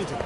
meeting.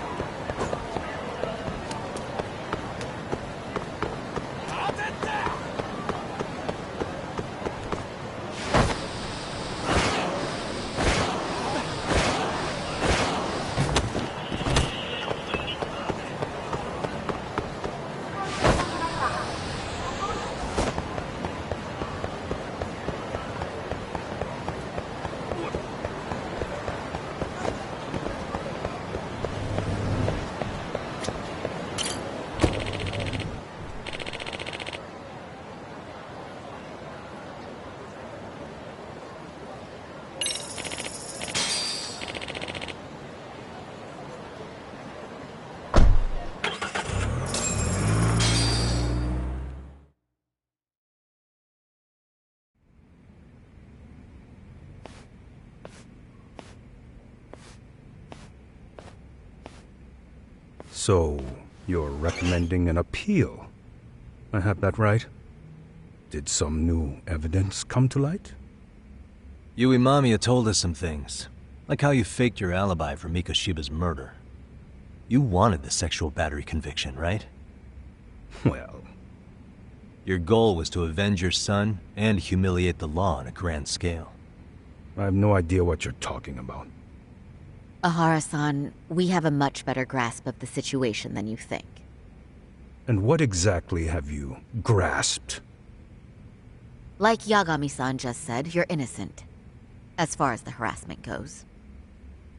So, you're recommending an appeal? I have that right? Did some new evidence come to light? Yui Mamiya told us some things, like how you faked your alibi for Mikoshiba's murder. You wanted the sexual battery conviction, right? Well... Your goal was to avenge your son and humiliate the law on a grand scale. I have no idea what you're talking about. Ahara-san, we have a much better grasp of the situation than you think. And what exactly have you grasped? Like Yagami-san just said, you're innocent, as far as the harassment goes.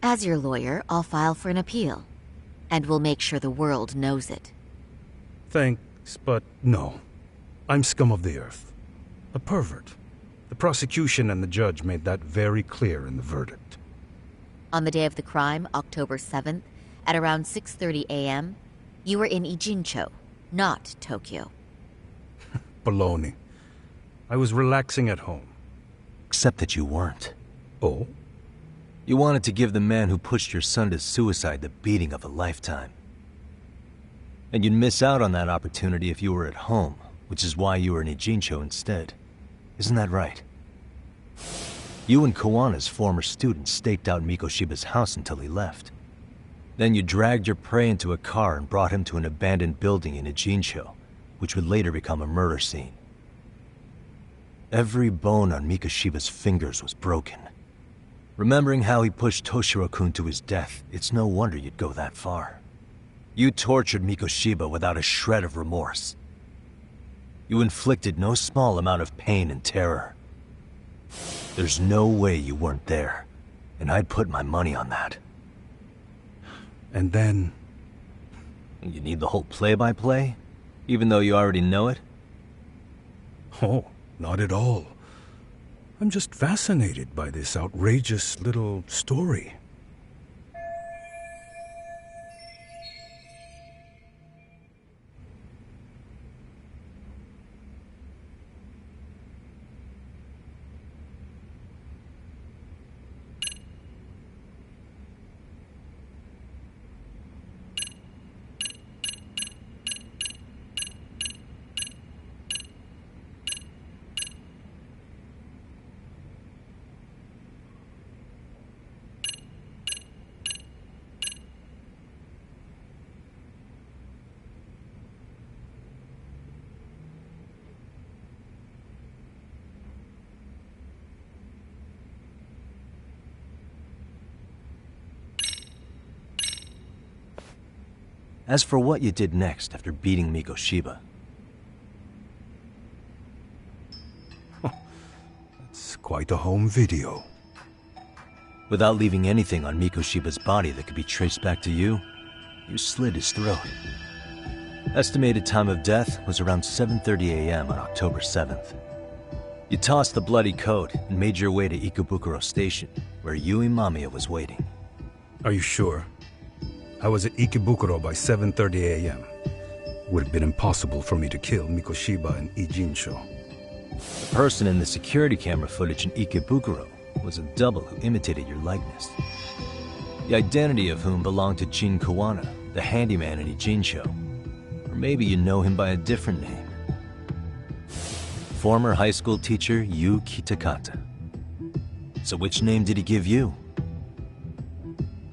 As your lawyer, I'll file for an appeal, and we'll make sure the world knows it. Thanks, but no. I'm scum of the earth. A pervert. The prosecution and the judge made that very clear in the verdict. On the day of the crime, October 7th, at around 6:30 a.m., you were in Ijincho, not Tokyo. Baloney. I was relaxing at home. Except that you weren't. Oh? You wanted to give the man who pushed your son to suicide the beating of a lifetime. And you'd miss out on that opportunity if you were at home, which is why you were in Ijincho instead. Isn't that right? You and Kawana's former student staked out Mikoshiba's house until he left. Then you dragged your prey into a car and brought him to an abandoned building in Ijincho, which would later become a murder scene. Every bone on Mikoshiba's fingers was broken. Remembering how he pushed Toshiro-kun to his death, it's no wonder you'd go that far. You tortured Mikoshiba without a shred of remorse. You inflicted no small amount of pain and terror. There's no way you weren't there, and I'd put my money on that. And then... You need the whole play-by-play, even though you already know it? Oh, not at all. I'm just fascinated by this outrageous little story. As for what you did next after beating Mikoshiba... It's quite a home video. Without leaving anything on Mikoshiba's body that could be traced back to you, you slit his throat. Estimated time of death was around 7:30 a.m. on October 7th. You tossed the bloody coat and made your way to Ikebukuro Station, where Yui Mamiya was waiting. Are you sure? I was at Ikebukuro by 7:30 a.m. Would have been impossible for me to kill Mikoshiba in Ijincho. The person in the security camera footage in Ikebukuro was a double who imitated your likeness. The identity of whom belonged to Jin Kawana, the handyman in Ijincho. Or maybe you know him by a different name. Former high school teacher Yu Kitakata. So which name did he give you?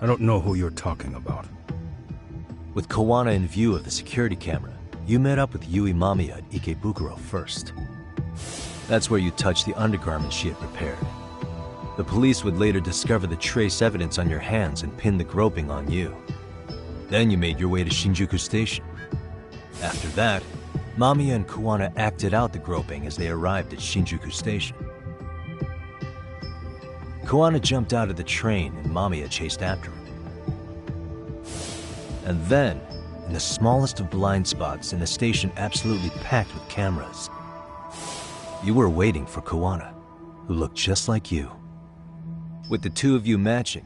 I don't know who you're talking about. With Kawana in view of the security camera, you met up with Yui Mamiya at Ikebukuro first. That's where you touched the undergarments she had prepared. The police would later discover the trace evidence on your hands and pin the groping on you. Then you made your way to Shinjuku Station. After that, Mamiya and Kawana acted out the groping as they arrived at Shinjuku Station. Kawana jumped out of the train and Mamiya chased after him. And then, in the smallest of blind spots in a station absolutely packed with cameras, you were waiting for Kawana, who looked just like you. With the two of you matching,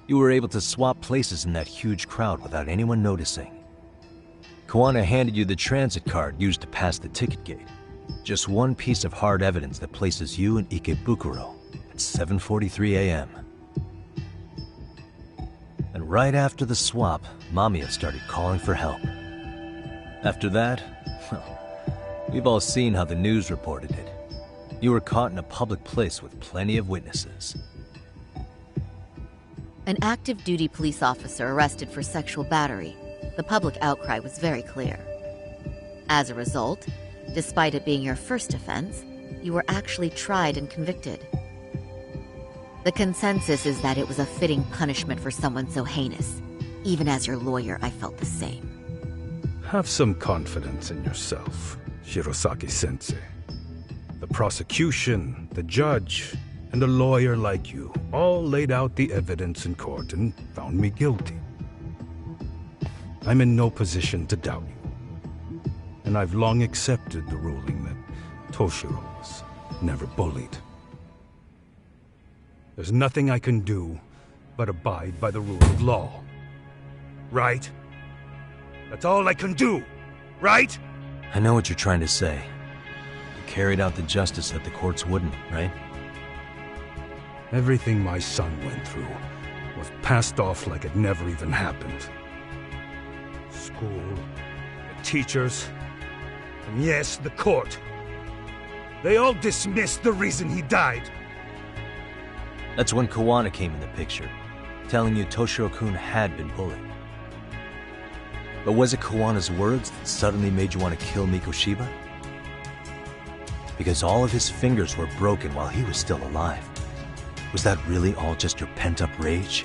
you were able to swap places in that huge crowd without anyone noticing. Kawana handed you the transit card used to pass the ticket gate. Just one piece of hard evidence that places you in Ikebukuro at 7:43 a.m. And right after the swap, Mamiya started calling for help. After that, well, we've all seen how the news reported it. You were caught in a public place with plenty of witnesses. An active duty police officer arrested for sexual battery. The public outcry was very clear. As a result, despite it being your first offense, you were actually tried and convicted. The consensus is that it was a fitting punishment for someone so heinous. Even as your lawyer, I felt the same. Have some confidence in yourself, Shirosaki-sensei. The prosecution, the judge, and a lawyer like you all laid out the evidence in court and found me guilty. I'm in no position to doubt you. And I've long accepted the ruling that Toshiro was never bullied. There's nothing I can do but abide by the rule of law. Right? That's all I can do, right? I know what you're trying to say. You carried out the justice that the courts wouldn't, right? Everything my son went through was passed off like it never even happened. School, the teachers, and yes, the court. They all dismissed the reason he died. That's when Kawana came in the picture, telling you Toshiro-kun had been bullied. But was it Kawana's words that suddenly made you want to kill Mikoshiba? Because all of his fingers were broken while he was still alive. Was that really all just your pent-up rage?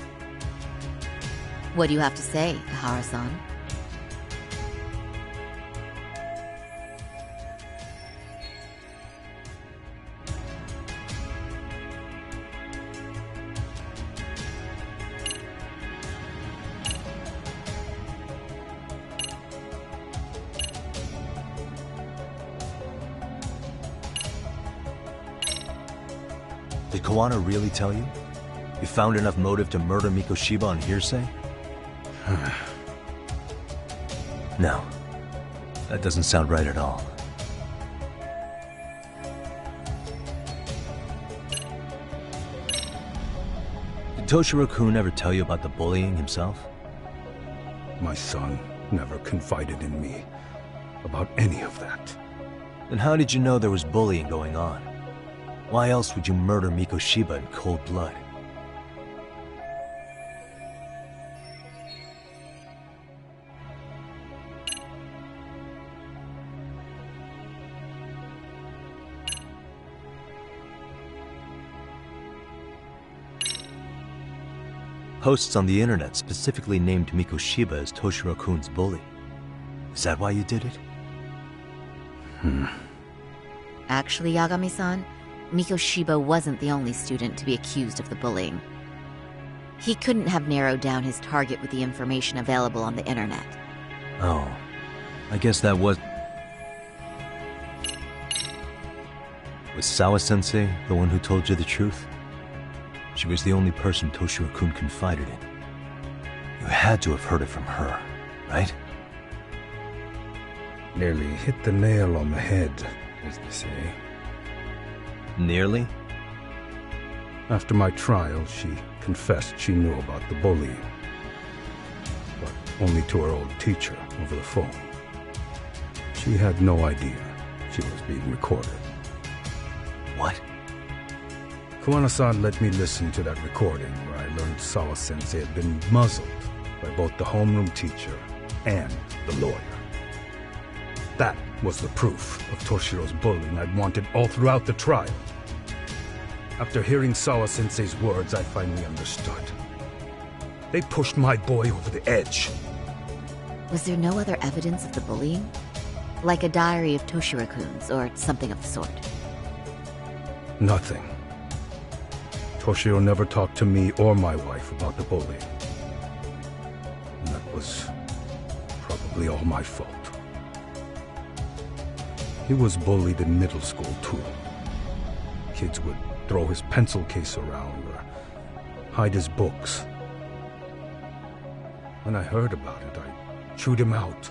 What do you have to say, Ihara-san? Did Kawana really tell you? You found enough motive to murder Mikoshiba on hearsay? No. That doesn't sound right at all. Did Toshiro-kun ever tell you about the bullying himself? My son never confided in me about any of that. Then how did you know there was bullying going on? Why else would you murder Mikoshiba in cold blood? Posts on the internet specifically named Mikoshiba as Toshiro-kun's bully. Is that why you did it? Actually, Yagami-san, Mikoshiba wasn't the only student to be accused of the bullying. He couldn't have narrowed down his target with the information available on the internet. Oh, I guess that was... Was Sawa-sensei the one who told you the truth? She was the only person Toshiro-kun confided in. You had to have heard it from her, right? Nearly hit the nail on the head, as they say. Nearly? After my trial, she confessed she knew about the bullying. But only to her old teacher over the phone. She had no idea she was being recorded. What? Kawana-san let me listen to that recording where I learned Sawa-sensei had been muzzled by both the homeroom teacher and the lawyer. That was the proof of Toshiro's bullying I'd wanted all throughout the trial. After hearing Sawa-sensei's words, I finally understood. They pushed my boy over the edge. Was there no other evidence of the bullying? Like a diary of Toshiro-kun's or something of the sort? Nothing. Toshiro never talked to me or my wife about the bullying. And that was probably all my fault. He was bullied in middle school, too. Kids would throw his pencil case around or hide his books. When I heard about it, I chewed him out.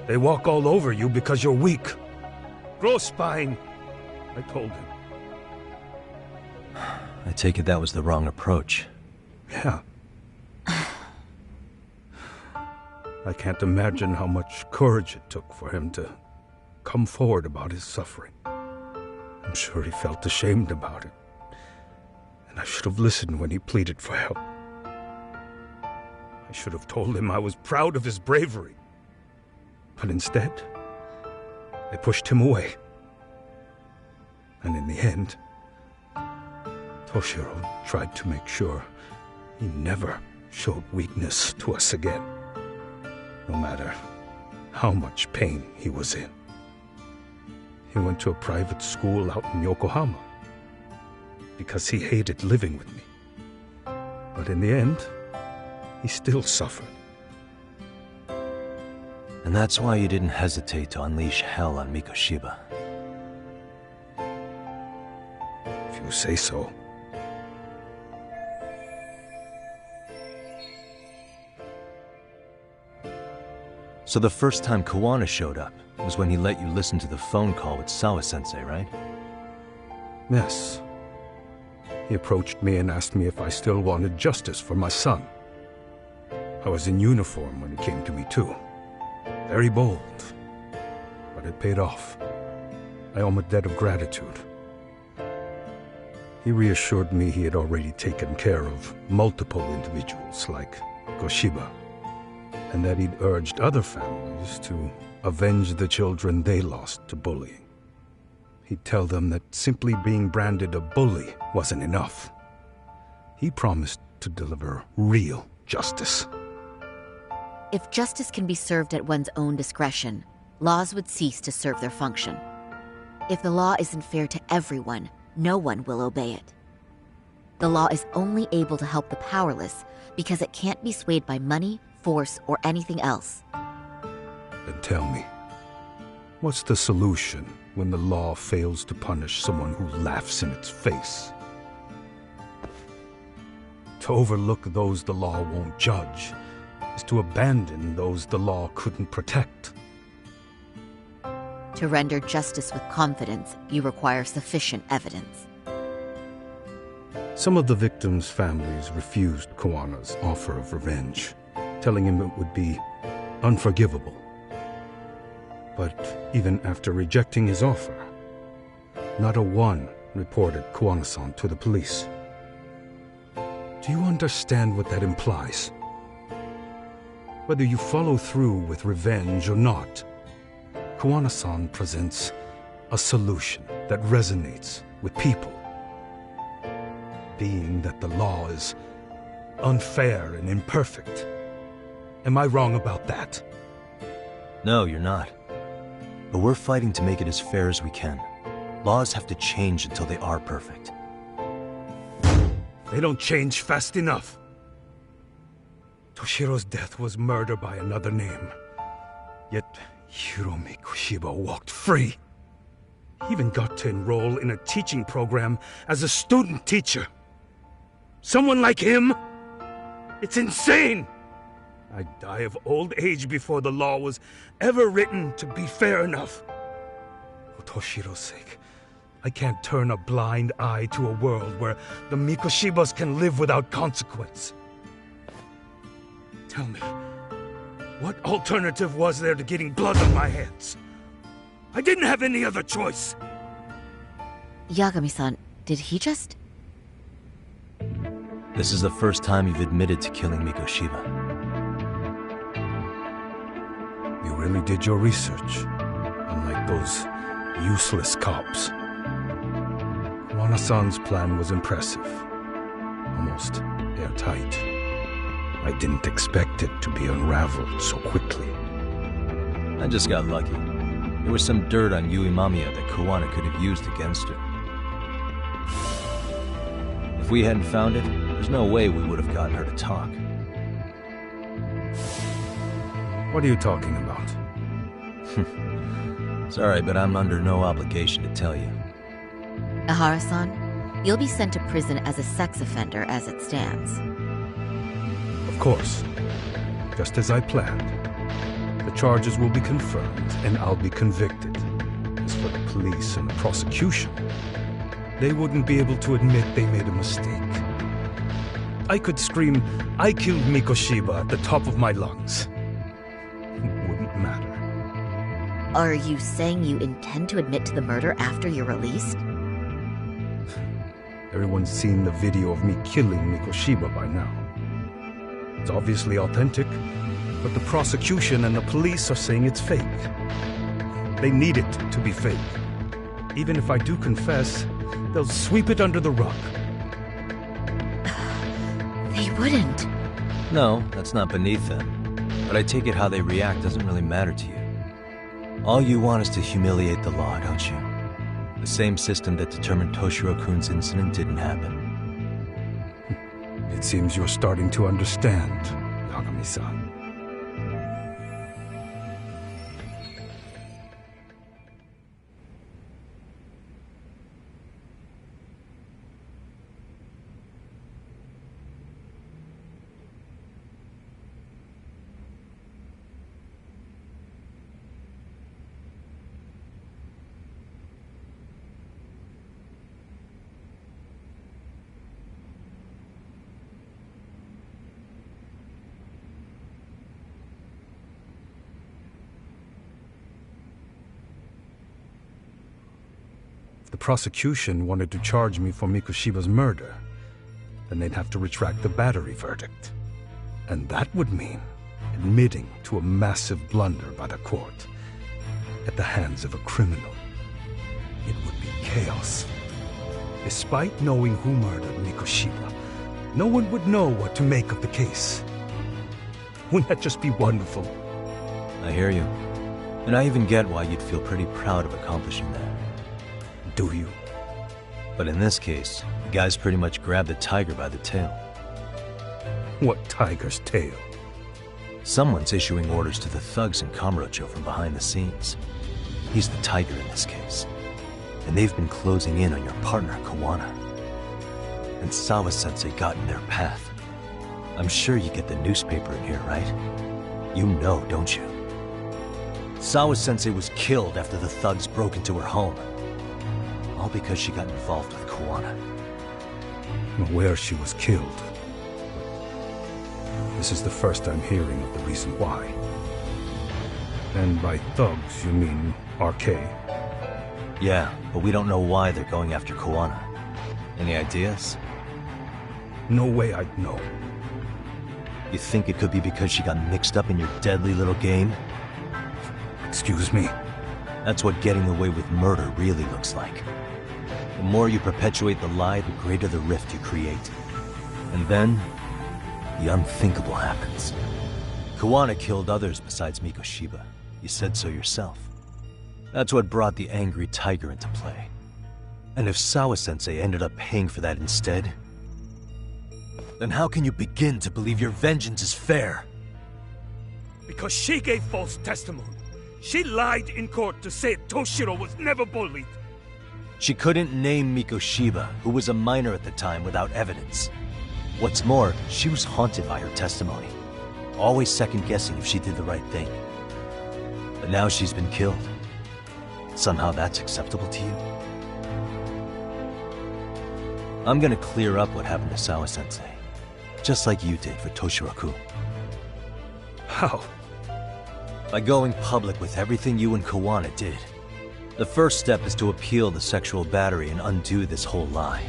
They walk all over you because you're weak. Grow spine, I told him. I take it that was the wrong approach. Yeah. I can't imagine how much courage it took for him to come forward about his suffering. I'm sure he felt ashamed about it. And I should have listened when he pleaded for help. I should have told him I was proud of his bravery. But instead, I pushed him away. And in the end, Toshiro tried to make sure he never showed weakness to us again, no matter how much pain he was in. He went to a private school out in Yokohama because he hated living with me. But in the end, he still suffered. And that's why you didn't hesitate to unleash hell on Mikoshiba. If you say so. So the first time Kawana showed up was when he let you listen to the phone call with Sawa-sensei, right? Yes. He approached me and asked me if I still wanted justice for my son. I was in uniform when he came to me too. Very bold. But it paid off. I owe him a debt of gratitude. He reassured me he had already taken care of multiple individuals like Goshiba, and that he'd urged other families to avenge the children they lost to bullying. He'd tell them that simply being branded a bully wasn't enough. He promised to deliver real justice. If justice can be served at one's own discretion, laws would cease to serve their function. If the law isn't fair to everyone, no one will obey it. The law is only able to help the powerless because it can't be swayed by money, force, or anything else. Then tell me, what's the solution when the law fails to punish someone who laughs in its face? To overlook those the law won't judge is to abandon those the law couldn't protect. To render justice with confidence, you require sufficient evidence. Some of the victims' families refused Kawana's offer of revenge, telling him it would be unforgivable. But even after rejecting his offer, not a one reported Kawana-san to the police. Do you understand what that implies? Whether you follow through with revenge or not, Kawana-san presents a solution that resonates with people. Being that the law is unfair and imperfect. Am I wrong about that? No, you're not. But we're fighting to make it as fair as we can. Laws have to change until they are perfect. They don't change fast enough. Toshiro's death was murder by another name. Yet Hiromi Kushiba walked free. He even got to enroll in a teaching program as a student teacher. Someone like him? It's insane! I'd die of old age before the law was ever written to be fair enough. For Toshiro's sake, I can't turn a blind eye to a world where the Mikoshibas can live without consequence. Tell me, what alternative was there to getting blood on my hands? I didn't have any other choice. Yagami-san, did he just... This is the first time you've admitted to killing Mikoshiba. really did your research, unlike those useless cops. Wanasan's plan was impressive, almost airtight. I didn't expect it to be unraveled so quickly. I just got lucky. There was some dirt on Yui Mamiya that Kawana could have used against her. If we hadn't found it, there's no way we would have gotten her to talk. What are you talking about? Sorry, but I'm under no obligation to tell you. Ahara-san, you'll be sent to prison as a sex offender as it stands. Of course. Just as I planned. The charges will be confirmed, and I'll be convicted. As for the police and the prosecution, they wouldn't be able to admit they made a mistake. I could scream, "I killed Mikoshiba" at the top of my lungs. It wouldn't matter. Are you saying you intend to admit to the murder after you're released? Everyone's seen the video of me killing Mikoshiba by now. It's obviously authentic, but the prosecution and the police are saying it's fake. They need it to be fake. Even if I do confess, they'll sweep it under the rug. They wouldn't. No, that's not beneath them. But I take it how they react doesn't really matter to you. All you want is to humiliate the law, don't you? The same system that determined Toshiro-kun's incident didn't happen. It seems you're starting to understand, Yagami-san. The prosecution wanted to charge me for Mikoshiba's murder, then they'd have to retract the battery verdict. And that would mean admitting to a massive blunder by the court at the hands of a criminal. It would be chaos. Despite knowing who murdered Mikoshiba, no one would know what to make of the case. Wouldn't that just be wonderful? I hear you. And I even get why you'd feel pretty proud of accomplishing that. Do you? But in this case, the guy's pretty much grabbed the tiger by the tail. What tiger's tail? Someone's issuing orders to the thugs in Kamurocho from behind the scenes. He's the tiger in this case. And they've been closing in on your partner, Kawana. And Sawa-sensei got in their path. I'm sure you get the newspaper in here, right? You know, don't you? Sawa-sensei was killed after the thugs broke into her home. All because she got involved with Kawana. I'm aware she was killed. This is the first I'm hearing of the reason why. And by thugs, you mean RK? Yeah, but we don't know why they're going after Kawana. Any ideas? No way I'd know. You think it could be because she got mixed up in your deadly little game? Excuse me? That's what getting away with murder really looks like. The more you perpetuate the lie, the greater the rift you create. And then, the unthinkable happens. Kawana killed others besides Mikoshiba. You said so yourself. That's what brought the angry tiger into play. And if Sawa-sensei ended up paying for that instead, then how can you begin to believe your vengeance is fair? Because she gave false testimony. She lied in court to say Toshiro was never bullied. She couldn't name Mikoshiba, who was a minor at the time, without evidence. What's more, she was haunted by her testimony, always second-guessing if she did the right thing. But now she's been killed. Somehow that's acceptable to you? I'm gonna clear up what happened to Sawa-sensei, just like you did for Toshiro-kun. How? By going public with everything you and Kawana did. The first step is to appeal the sexual battery and undo this whole lie.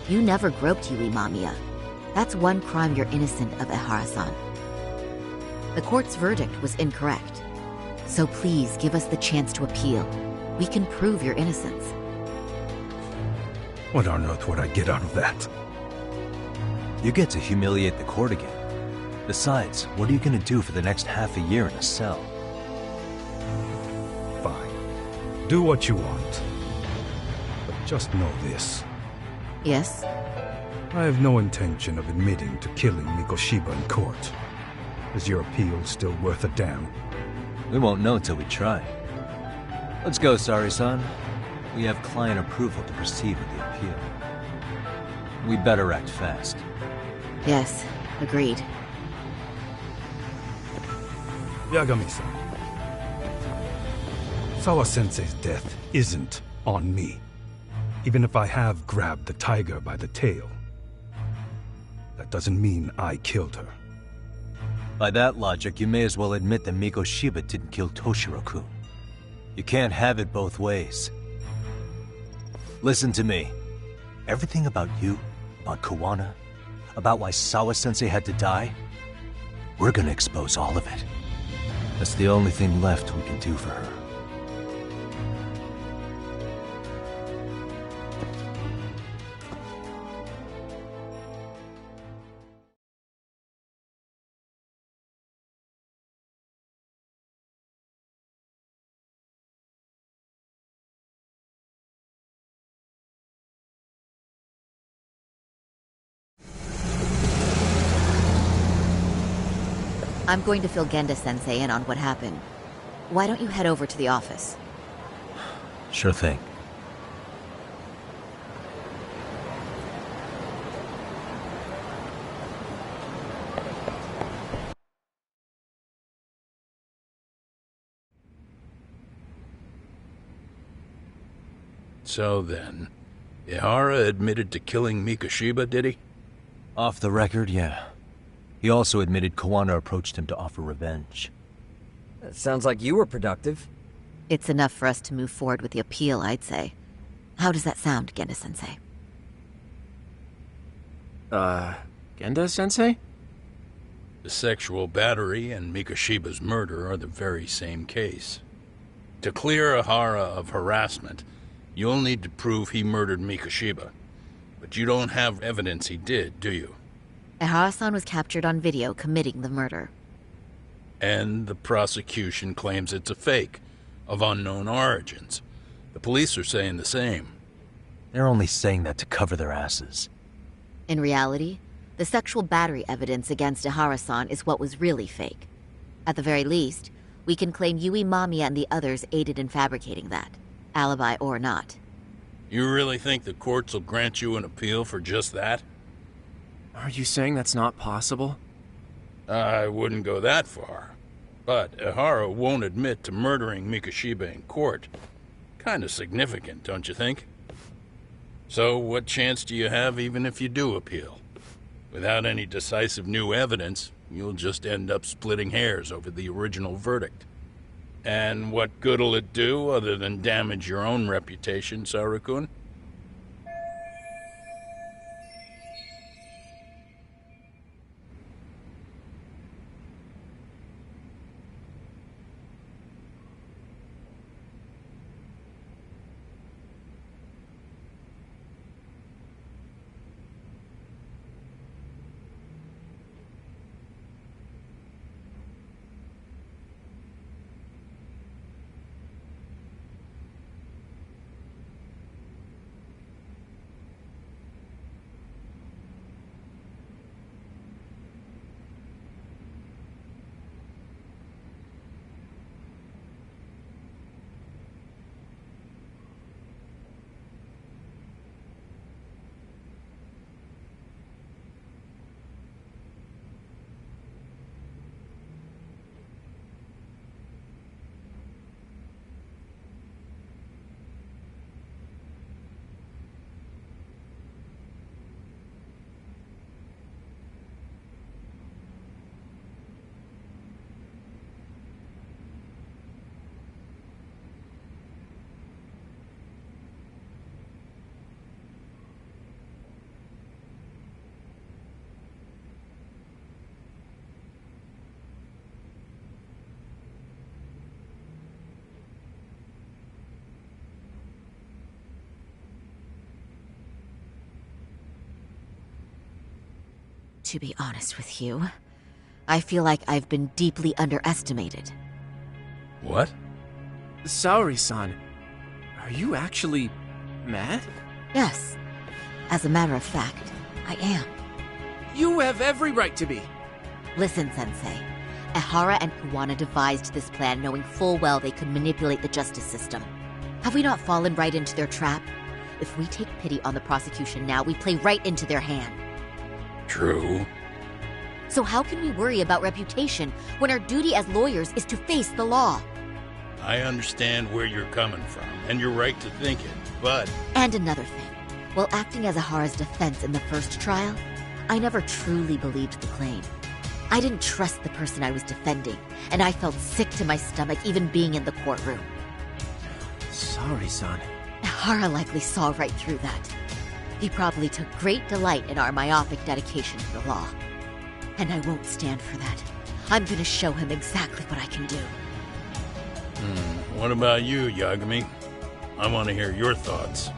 You never groped Yui Mamiya. That's one crime you're innocent of, Ehara-san. The court's verdict was incorrect. So please give us the chance to appeal. We can prove your innocence. What on earth would I get out of that? You get to humiliate the court again. Besides, what are you gonna do for the next half a year in a cell? Fine. Do what you want. But just know this. Yes? I have no intention of admitting to killing Mikoshiba in court. Is your appeal still worth a damn? We won't know till we try. Let's go, Sari-san. We have client approval to proceed with the appeal. We better act fast. Yes, agreed. Yagami-san. Sawa-sensei's death isn't on me. Even if I have grabbed the tiger by the tail. That doesn't mean I killed her. By that logic, you may as well admit that Mikoshiba didn't kill Toshiro-kun. You can't have it both ways. Listen to me. Everything about you, about Kawana, about why Sawa-sensei had to die, we're gonna expose all of it. That's the only thing left we can do for her. I'm going to fill Genda-sensei in on what happened. Why don't you head over to the office? Sure thing. So then, Ihara admitted to killing Mikoshiba, did he? Off the record, yeah. He also admitted Kawana approached him to offer revenge. That sounds like you were productive. It's enough for us to move forward with the appeal, I'd say. How does that sound, Genda-sensei? Genda-sensei? The sexual battery and Mikoshiba's murder are the very same case. To clear Ihara of harassment, you'll need to prove he murdered Mikoshiba. But you don't have evidence he did, do you? Ihara-san was captured on video committing the murder. And the prosecution claims it's a fake, of unknown origins. The police are saying the same. They're only saying that to cover their asses. In reality, the sexual battery evidence against Ihara-san is what was really fake. At the very least, we can claim Yui Mamiya and the others aided in fabricating that, alibi or not. You really think the courts will grant you an appeal for just that? Are you saying that's not possible? I wouldn't go that far. But Ihara won't admit to murdering Mikoshiba in court. Kinda significant, don't you think? So what chance do you have even if you do appeal? Without any decisive new evidence, you'll just end up splitting hairs over the original verdict. And what good'll it do other than damage your own reputation, Saru-kun? To be honest with you, I feel like I've been deeply underestimated. What? Saori-san, are you actually mad? Yes. As a matter of fact, I am. You have every right to be. Listen, Sensei. Ehara and Kuwana devised this plan knowing full well they could manipulate the justice system. Have we not fallen right into their trap? If we take pity on the prosecution now, we play right into their hand. True. So how can we worry about reputation when our duty as lawyers is to face the law? I understand where you're coming from, and you're right to think it, but... And another thing. While acting as Ahara's defense in the first trial, I never truly believed the claim. I didn't trust the person I was defending, and I felt sick to my stomach even being in the courtroom. Saori-san. Ahara likely saw right through that. He probably took great delight in our myopic dedication to the law. And I won't stand for that. I'm gonna show him exactly what I can do. What about you, Yagami? I want to hear your thoughts.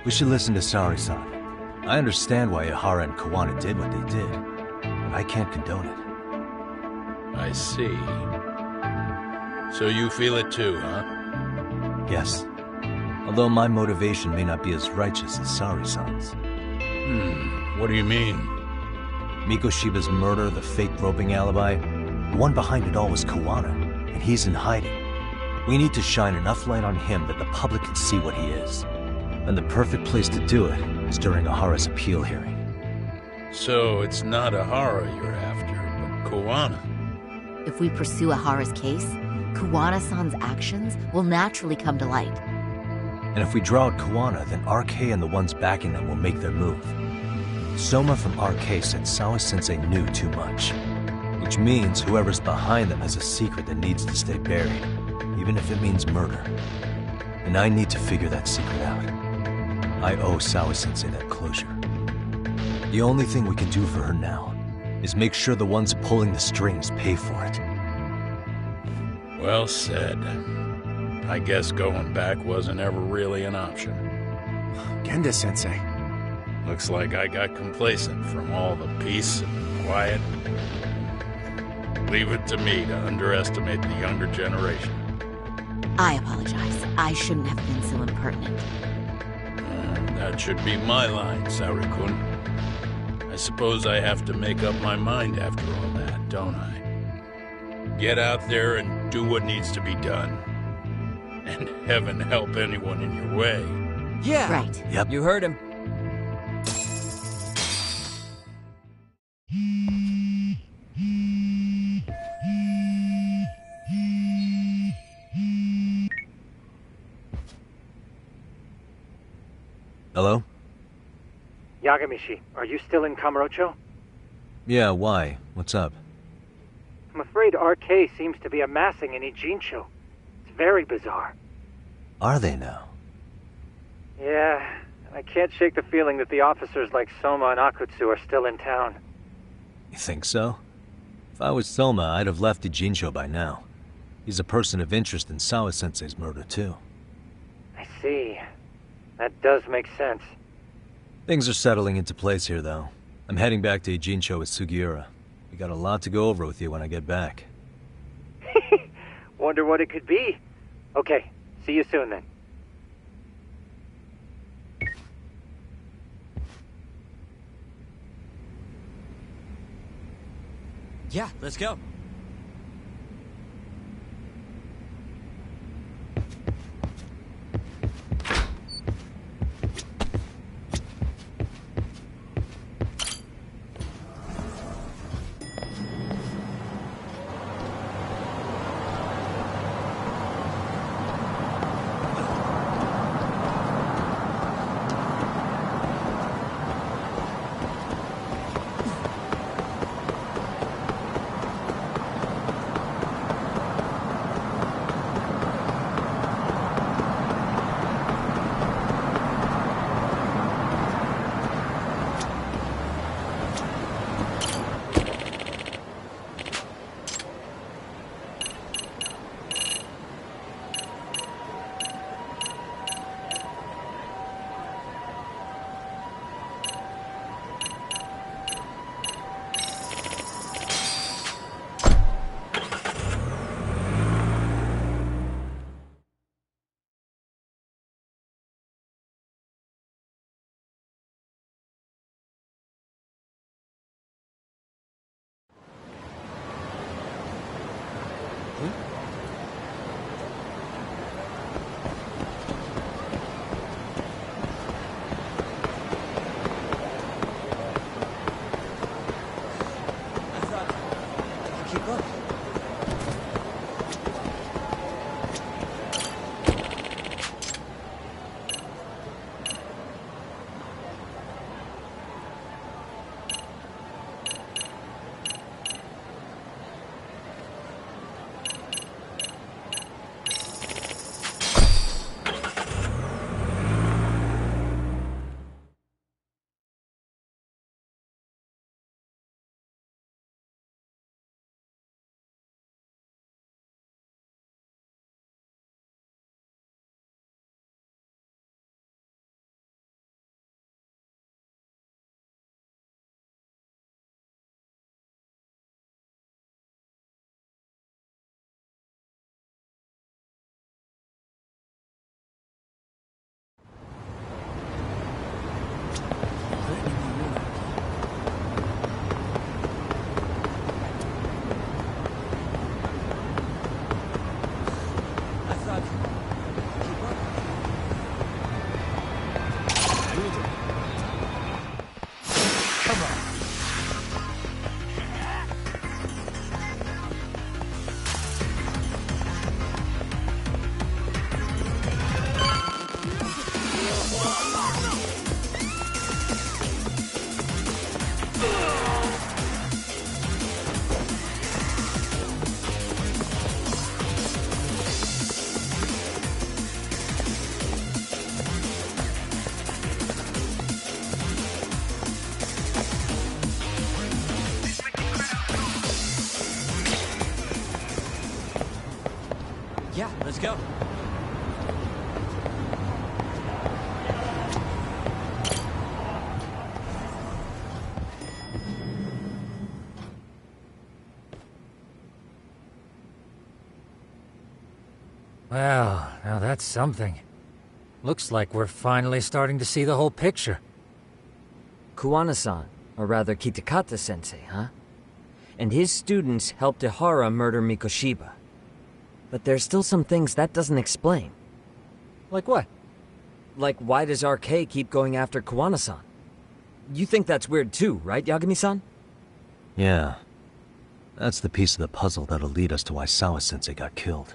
We should listen to Saori-san. I understand why Ihara and Kawana did what they did, but I can't condone it. I see. So you feel it too, huh? Yes. Although my motivation may not be as righteous as Saori-san's. What do you mean? Mikoshiba's murder, the fake groping alibi, the one behind it all was Kawana, and he's in hiding. We need to shine enough light on him that the public can see what he is. And the perfect place to do it is during Ihara's appeal hearing. So it's not Ihara you're after, but Kawana. If we pursue Ahara's case, Kawana-san's actions will naturally come to light. And if we draw out Kawana, then RK and the ones backing them will make their move. Soma from RK said Sawa-sensei knew too much. Which means whoever's behind them has a secret that needs to stay buried, even if it means murder. And I need to figure that secret out. I owe Sawa-sensei that closure. The only thing we can do for her now is make sure the ones pulling the strings pay for it. Well said. I guess going back wasn't ever really an option. Genda-sensei. Looks like I got complacent from all the peace and quiet. Leave it to me to underestimate the younger generation. I apologize. I shouldn't have been so impertinent. That should be my line, Saori-kun. I suppose I have to make up my mind after all that, don't I? Get out there and do what needs to be done. And heaven help anyone in your way. Yeah. Right. Yep. You heard him. Hello? Yagamishi, are you still in Kamurocho? Yeah, why? What's up? I'm afraid RK seems to be amassing in Ijincho. It's very bizarre. Are they now? Yeah, and I can't shake the feeling that the officers like Soma and Akutsu are still in town. You think so? If I was Soma, I'd have left Ijincho by now. He's a person of interest in Sawa-sensei's murder, too. I see. That does make sense. Things are settling into place here, though. I'm heading back to Ijincho with Sugiura. We got a lot to go over with you when I get back. Wonder what it could be. Okay, see you soon then. Yeah, let's go. Let's go. Well, now that's something. Looks like we're finally starting to see the whole picture. Kuwana-san, or rather Kitakata-sensei, huh? And his students helped Ihara murder Mikoshiba. But there's still some things that doesn't explain. Like what? Like, why does RK keep going after Kuwana-san? You think that's weird too, right, Yagami-san? Yeah. That's the piece of the puzzle that'll lead us to why Sawa-sensei got killed.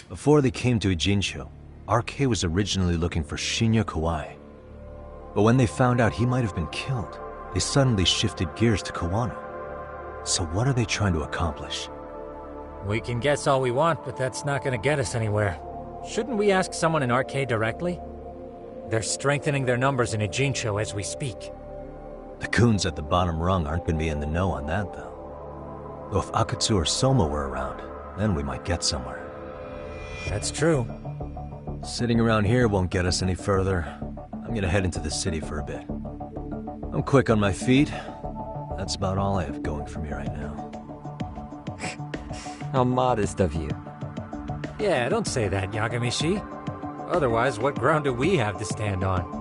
Before they came to Ijincho, RK was originally looking for Shinya Kawai. But when they found out he might have been killed, they suddenly shifted gears to Kawana. So what are they trying to accomplish? We can guess all we want, but that's not gonna get us anywhere. Shouldn't we ask someone in RK directly? They're strengthening their numbers in Ijincho as we speak. The goons at the bottom rung aren't gonna be in the know on that, though. Though if Akatsu or Soma were around, then we might get somewhere. That's true. Sitting around here won't get us any further. I'm gonna head into the city for a bit. I'm quick on my feet. That's about all I have going for me right now. How modest of you. Yeah, don't say that, Yagami-shi. Otherwise, what ground do we have to stand on?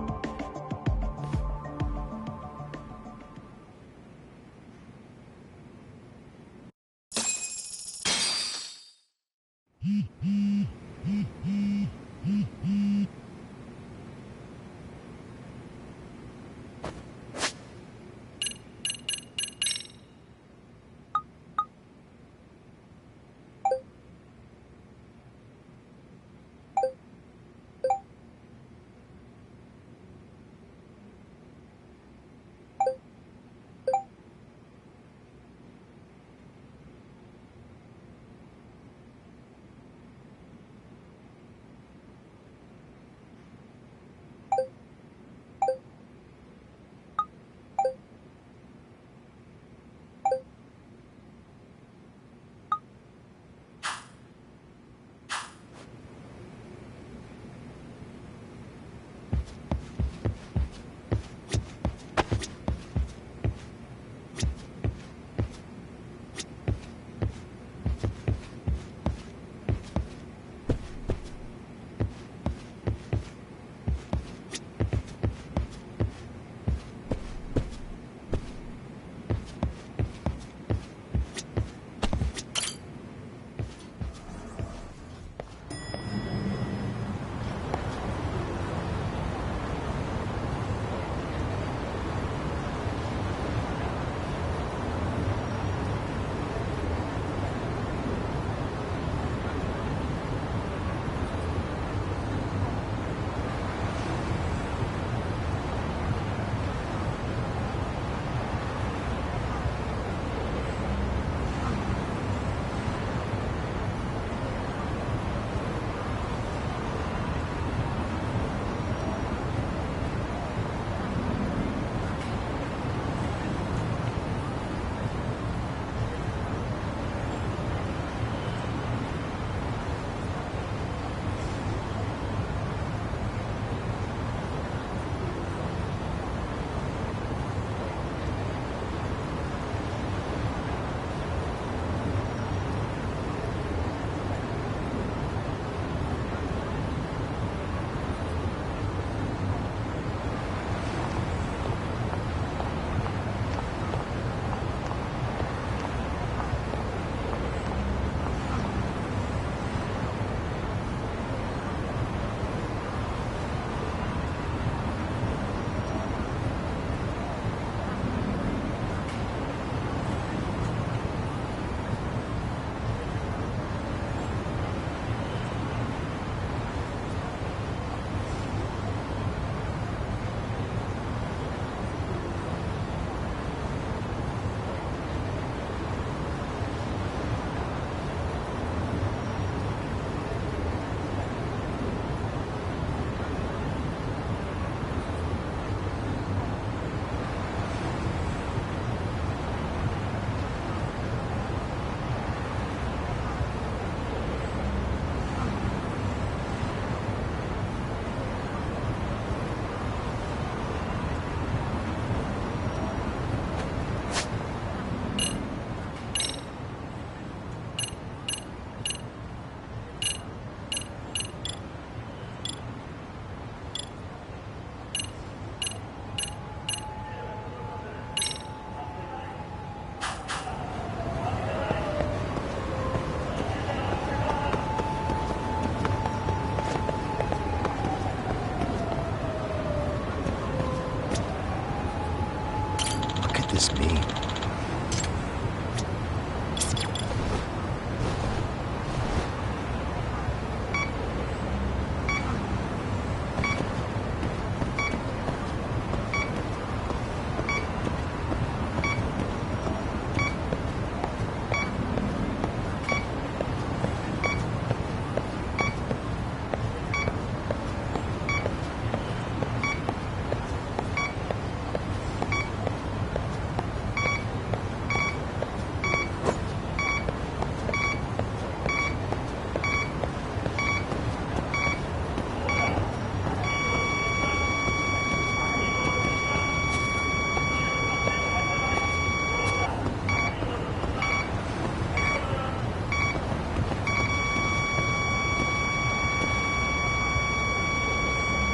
Just mean.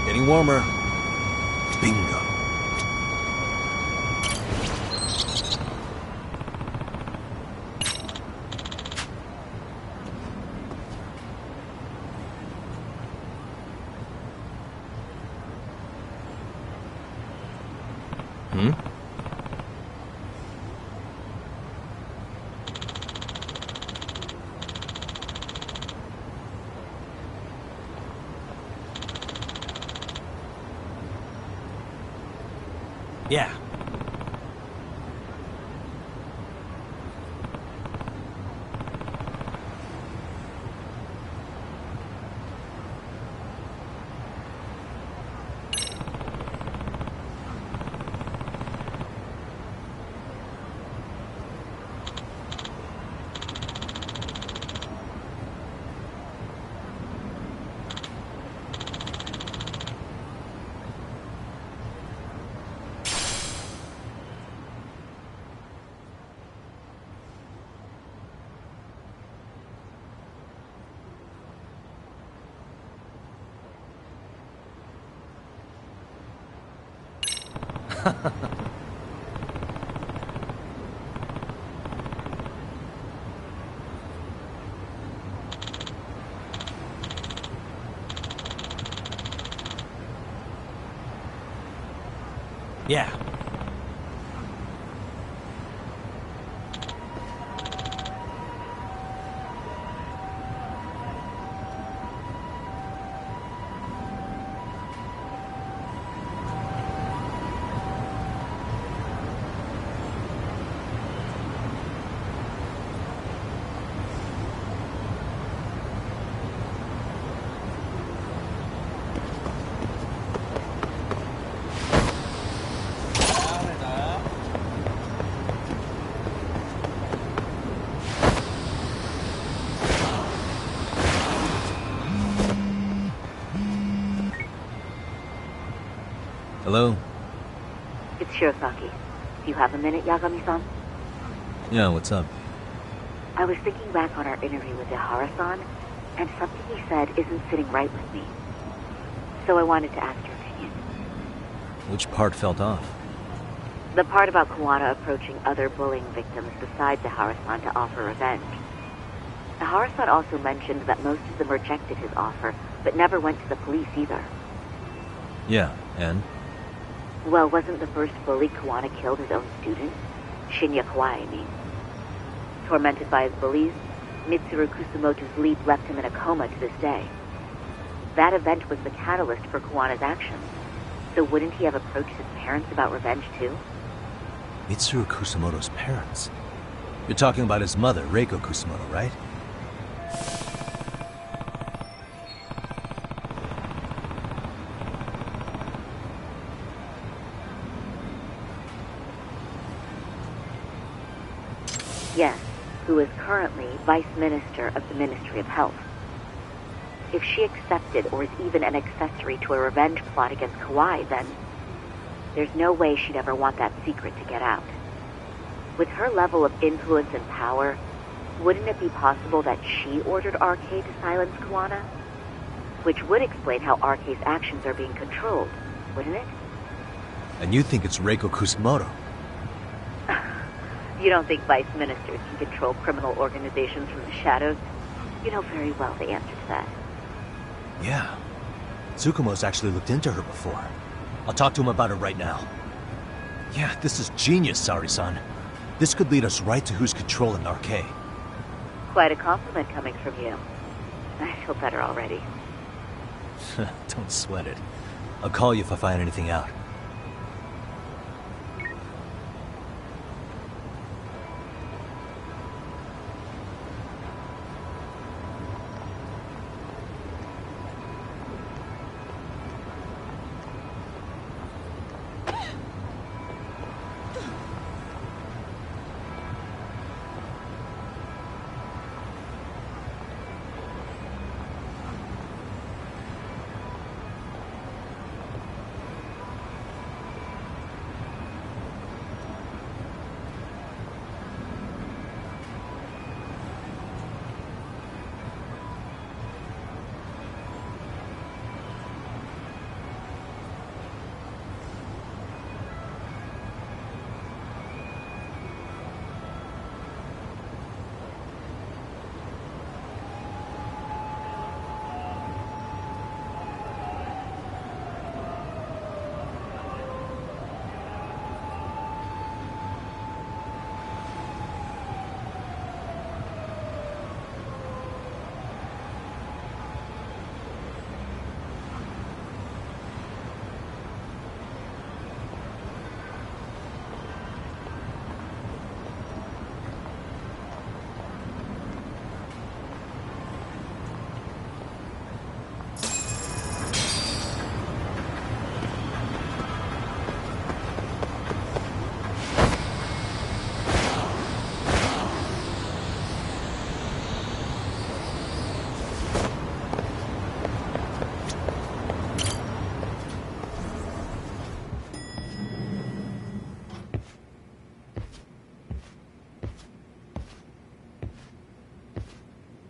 Getting warmer. Bingo. Hmm? Yeah. Yeah. Hello? It's Shirosaki. Do you have a minute, Yagami-san? Yeah, what's up? I was thinking back on our interview with Ihara-san, and something he said isn't sitting right with me. So I wanted to ask your opinion. Which part felt off? The part about Kuwana approaching other bullying victims besides Ihara-san to offer revenge. Ihara-san also mentioned that most of them rejected his offer, but never went to the police either. Yeah, and? Well, wasn't the first bully Kuwana killed his own student? Shinya Kawai, I mean. Tormented by his bullies, Mitsuru Kusumoto's leap left him in a coma to this day. That event was the catalyst for Kuwana's actions, so wouldn't he have approached his parents about revenge too? Mitsuru Kusumoto's parents? You're talking about his mother, Reiko Kusumoto, right? Yes, who is currently Vice Minister of the Ministry of Health. If she accepted or is even an accessory to a revenge plot against Kawai, then there's no way she'd ever want that secret to get out. With her level of influence and power, wouldn't it be possible that she ordered RK to silence Kuwana? Which would explain how RK's actions are being controlled, wouldn't it? And you think it's Reiko Kusumoto? You don't think vice ministers can control criminal organizations from the shadows? You know very well the answer to that. Yeah. Tsukumo's actually looked into her before. I'll talk to him about it right now. Yeah, this is genius, Sari-san. This could lead us right to who's controlling RK. Quite a compliment coming from you. I feel better already. Don't sweat it. I'll call you if I find anything out.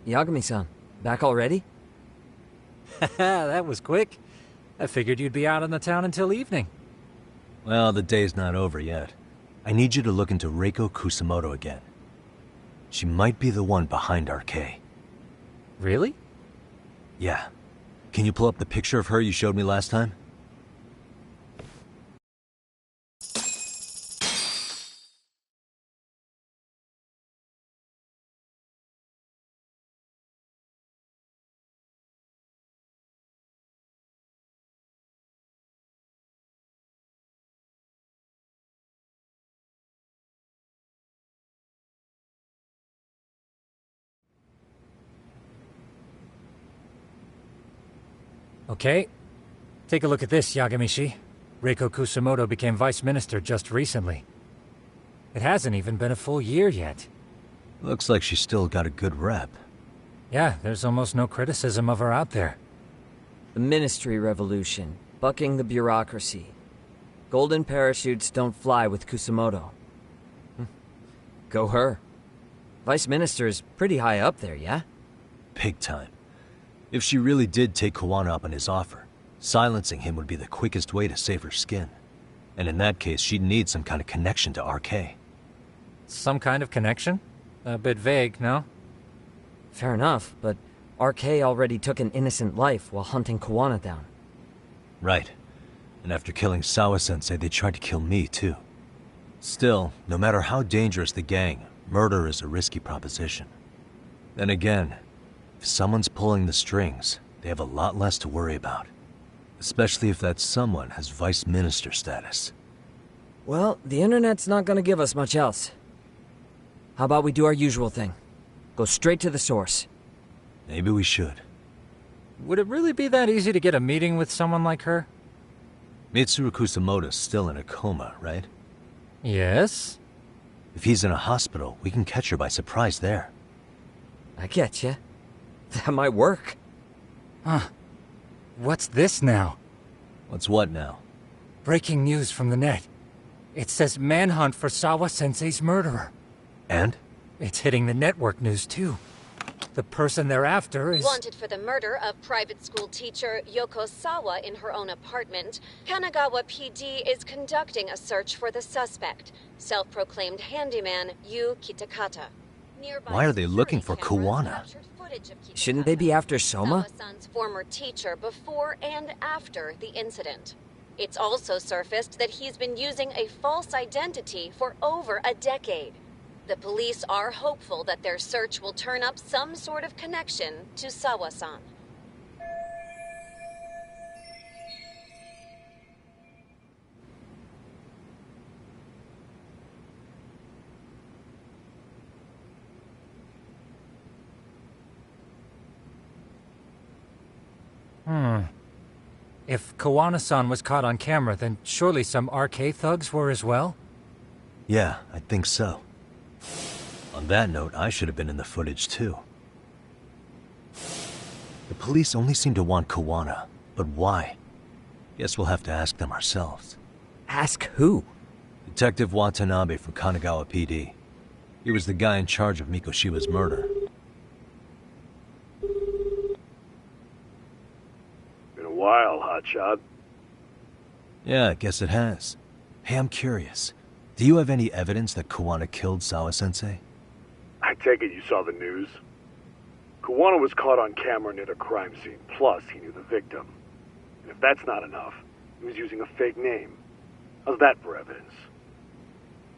Yagami-san, back already? That was quick. I figured you'd be out in the town until evening. Well, the day's not over yet. I need you to look into Reiko Kusamoto again. She might be the one behind RK. Really? Yeah. Can you pull up the picture of her you showed me last time? Okay. Take a look at this, Yagamishi. Reiko Kusamoto became vice minister just recently. It hasn't even been a full year yet. Looks like she's still got a good rep. Yeah, there's almost no criticism of her out there. The Ministry Revolution, bucking the bureaucracy. Golden parachutes don't fly with Kusamoto. Go her. Vice Minister's pretty high up there, yeah? Big time. If she really did take Kawana up on his offer, silencing him would be the quickest way to save her skin. And in that case, she'd need some kind of connection to RK. Some kind of connection? A bit vague, no? Fair enough, but RK already took an innocent life while hunting Kawana down. Right. And after killing Sawa-sensei, they tried to kill me, too. Still, no matter how dangerous the gang, murder is a risky proposition. Then again, if someone's pulling the strings, they have a lot less to worry about. Especially if that someone has vice minister status. Well, the internet's not gonna give us much else. How about we do our usual thing? Go straight to the source. Maybe we should. Would it really be that easy to get a meeting with someone like her? Mitsuru Kusamoto's still in a coma, right? Yes? If he's in a hospital, we can catch her by surprise there. I getcha. That might work. Huh. What's this now? What's what now? Breaking news from the net. It says manhunt for Sawa-sensei's murderer. And? It's hitting the network news, too. The person they're after is... Wanted for the murder of private school teacher Yoko Sawa in her own apartment, Kanagawa PD is conducting a search for the suspect, self-proclaimed handyman Yu Kitakata. Why are they looking for Kawana? Shouldn't they be after Soma? Sawa-san's former teacher before and after the incident. It's also surfaced that he's been using a false identity for over a decade. The police are hopeful that their search will turn up some sort of connection to Sawa-san. If Kawana-san was caught on camera, then surely some RK thugs were as well? Yeah, I think so. On that note, I should have been in the footage too. The police only seem to want Kawana, but why? Guess we'll have to ask them ourselves. Ask who? Detective Watanabe from Kanagawa PD. He was the guy in charge of Mikoshiba's murder. Been a while, hotshot. Yeah, I guess it has. Hey, I'm curious. Do you have any evidence that Kawana killed Sawa-sensei? I take it you saw the news. Kawana was caught on camera near the crime scene, plus he knew the victim. And if that's not enough, he was using a fake name. How's that for evidence?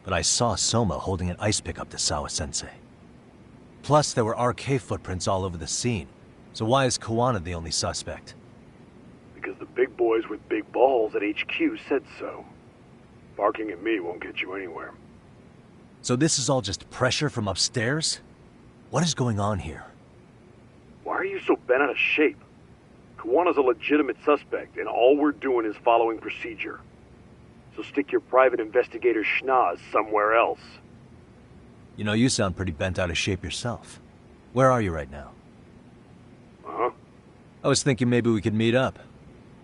But I saw Soma holding an ice pick up to Sawa-sensei. Plus, there were RK footprints all over the scene. So why is Kawana the only suspect? Because the big boys with big balls at HQ said so. Barking at me won't get you anywhere. So this is all just pressure from upstairs? What is going on here? Why are you so bent out of shape? Kawana's a legitimate suspect, and all we're doing is following procedure. So stick your private investigator schnoz somewhere else. You know, you sound pretty bent out of shape yourself. Where are you right now? Huh? I was thinking maybe we could meet up.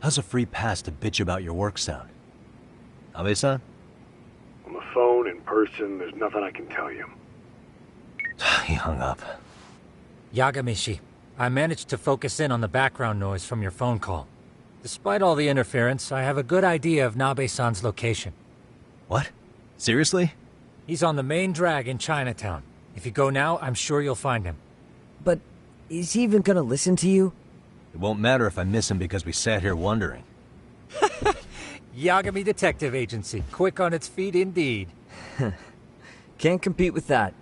How's a free pass to bitch about your work sound? Abe-san? On the phone, in person, there's nothing I can tell you. He hung up. Yagamishi, I managed to focus in on the background noise from your phone call. Despite all the interference, I have a good idea of Nabe-san's location. What? Seriously? He's on the main drag in Chinatown. If you go now, I'm sure you'll find him. But is he even gonna listen to you? It won't matter if I miss him because we sat here wondering. Yagami Detective Agency, quick on its feet indeed. Can't compete with that.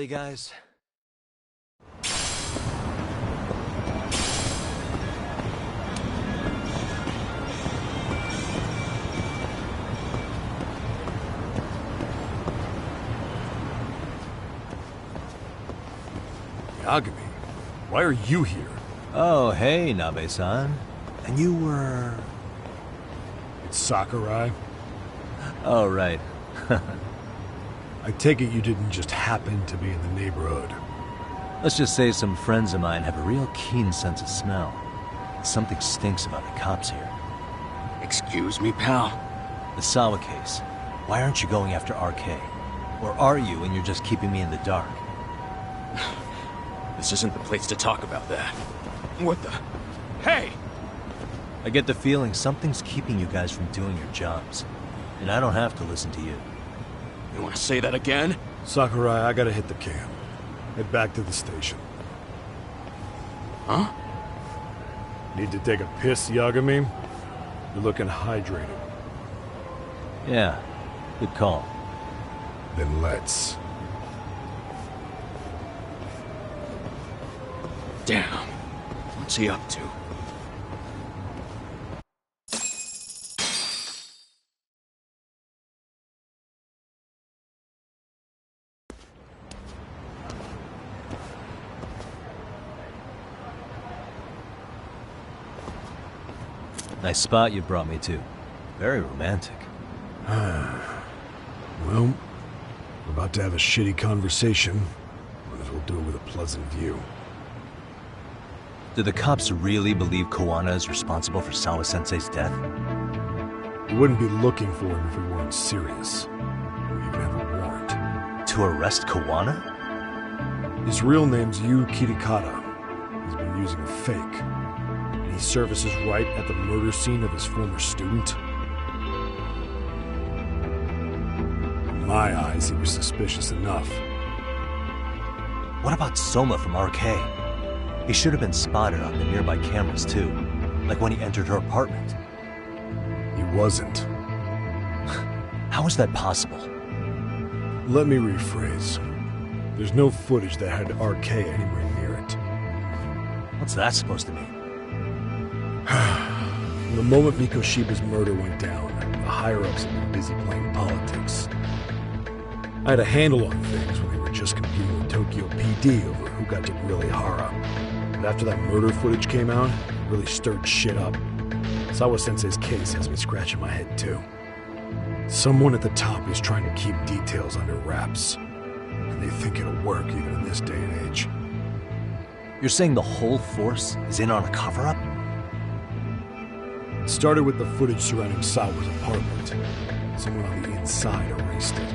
guys. Yagami, why are you here? Oh, hey, Nabe-san. And you were... It's Sakurai. Oh, right. I take it you didn't just happen to be in the neighborhood. Let's just say some friends of mine have a real keen sense of smell. Something stinks about the cops here. Excuse me, pal? The Sawa case. Why aren't you going after RK? Or are you and you're just keeping me in the dark? This isn't the place to talk about that. What the... Hey! I get the feeling something's keeping you guys from doing your jobs. And I don't have to listen to you. You want to say that again? Sakurai, I gotta hit the cam. Head back to the station. Huh? Need to take a piss, Yagami? You're looking hydrated. Yeah, good call. Then let's. Damn. What's he up to? Nice spot you brought me to. Very romantic. Well, we're about to have a shitty conversation. Might as well do it with a pleasant view. Do the cops really believe Koana is responsible for Sawa-sensei's death? We wouldn't be looking for him if we weren't serious. We even have a warrant. To arrest Koana? His real name's Yu Kitakata. He's been using a fake. And he surfaces right at the murder scene of his former student. In my eyes, he was suspicious enough. What about Soma from RK? He should have been spotted on the nearby cameras too, like when he entered her apartment. He wasn't. How is that possible? Let me rephrase. There's no footage that had RK anywhere near it. What's that supposed to mean? From the moment Mikoshiba's murder went down, the higher-ups have been busy playing politics. I had a handle on things when they were just competing with Tokyo PD over who got to grill Ihara. But after that murder footage came out, it really stirred shit up. Sawa-sensei's case has me scratching my head too. Someone at the top is trying to keep details under wraps. And they think it'll work even in this day and age. You're saying the whole force is in on a cover-up? It started with the footage surrounding Sawa's apartment. Someone on the inside erased it.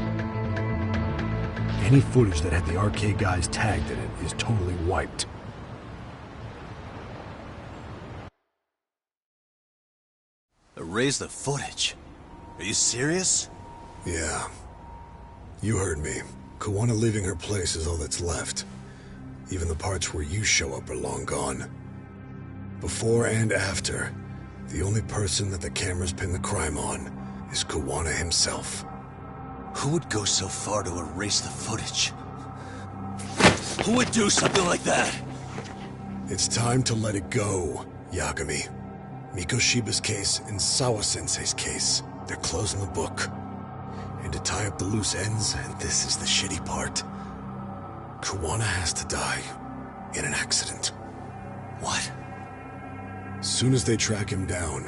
Any footage that had the RK guys tagged in it is totally wiped. Erase the footage? Are you serious? Yeah. You heard me. Koana leaving her place is all that's left. Even the parts where you show up are long gone. Before and after, the only person that the cameras pin the crime on is Koana himself. Who would go so far to erase the footage? Who would do something like that? It's time to let it go, Yagami. Mikoshiba's case and Sawa-sensei's case, they're closing the book. And to tie up the loose ends, and this is the shitty part, Koana has to die in an accident. What? Soon as they track him down,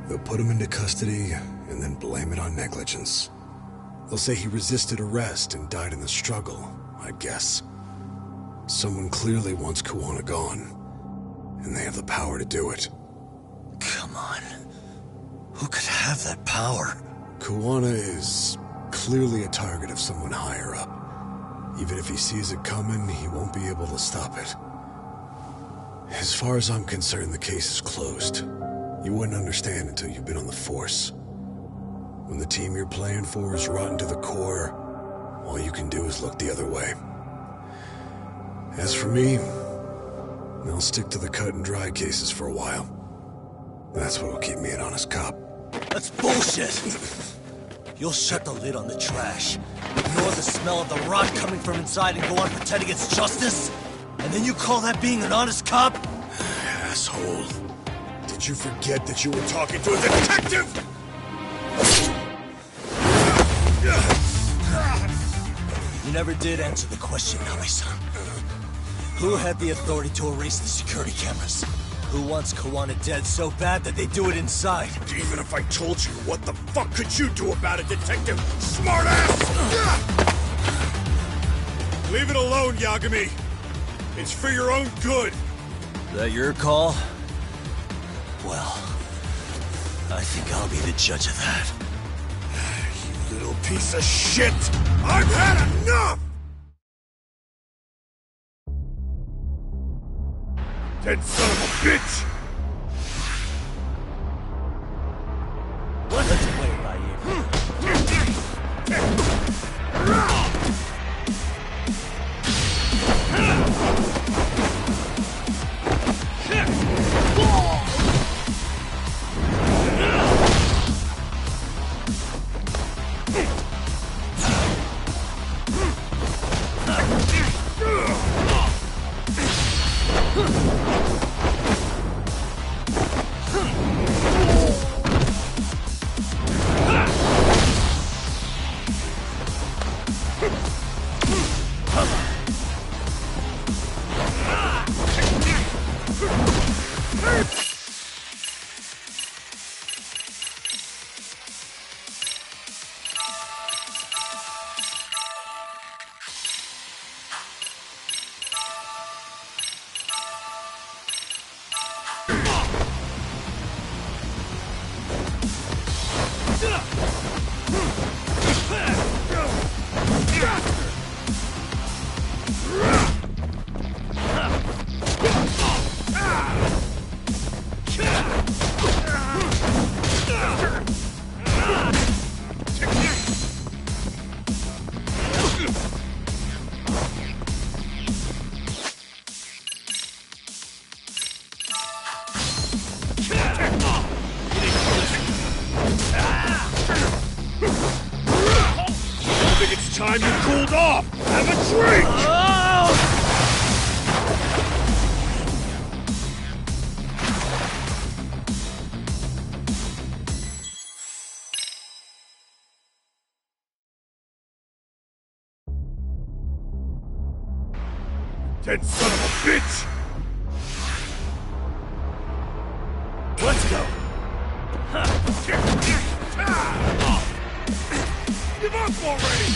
they'll put him into custody and then blame it on negligence. They'll say he resisted arrest and died in the struggle, I guess. Someone clearly wants Koana gone, and they have the power to do it. Come on. Who could have that power? Koana is clearly a target of someone higher up. Even if he sees it coming, he won't be able to stop it. As far as I'm concerned, the case is closed. You wouldn't understand until you've been on the force. When the team you're playing for is rotten to the core, all you can do is look the other way. As for me, I'll stick to the cut and dry cases for a while. That's what'll keep me an honest cop. That's bullshit! You'll shut the lid on the trash, ignore the smell of the rot coming from inside, and go on pretending it's justice? And then you call that being an honest cop? Asshole. Did you forget that you were talking to a detective? You never did answer the question, Nami-san. Who had the authority to erase the security cameras? Who wants Kawana dead so bad that they do it inside? Even if I told you, what the fuck could you do about it, detective? Smartass! Leave it alone, Yagami. It's for your own good. Is that your call? Well, I think I'll be the judge of that. You little piece of shit! I've had enough! Dead son of a bitch! Let's play it by ear. Time you cooled off! Have a drink! Dead son of a bitch! Let's go! Give up already!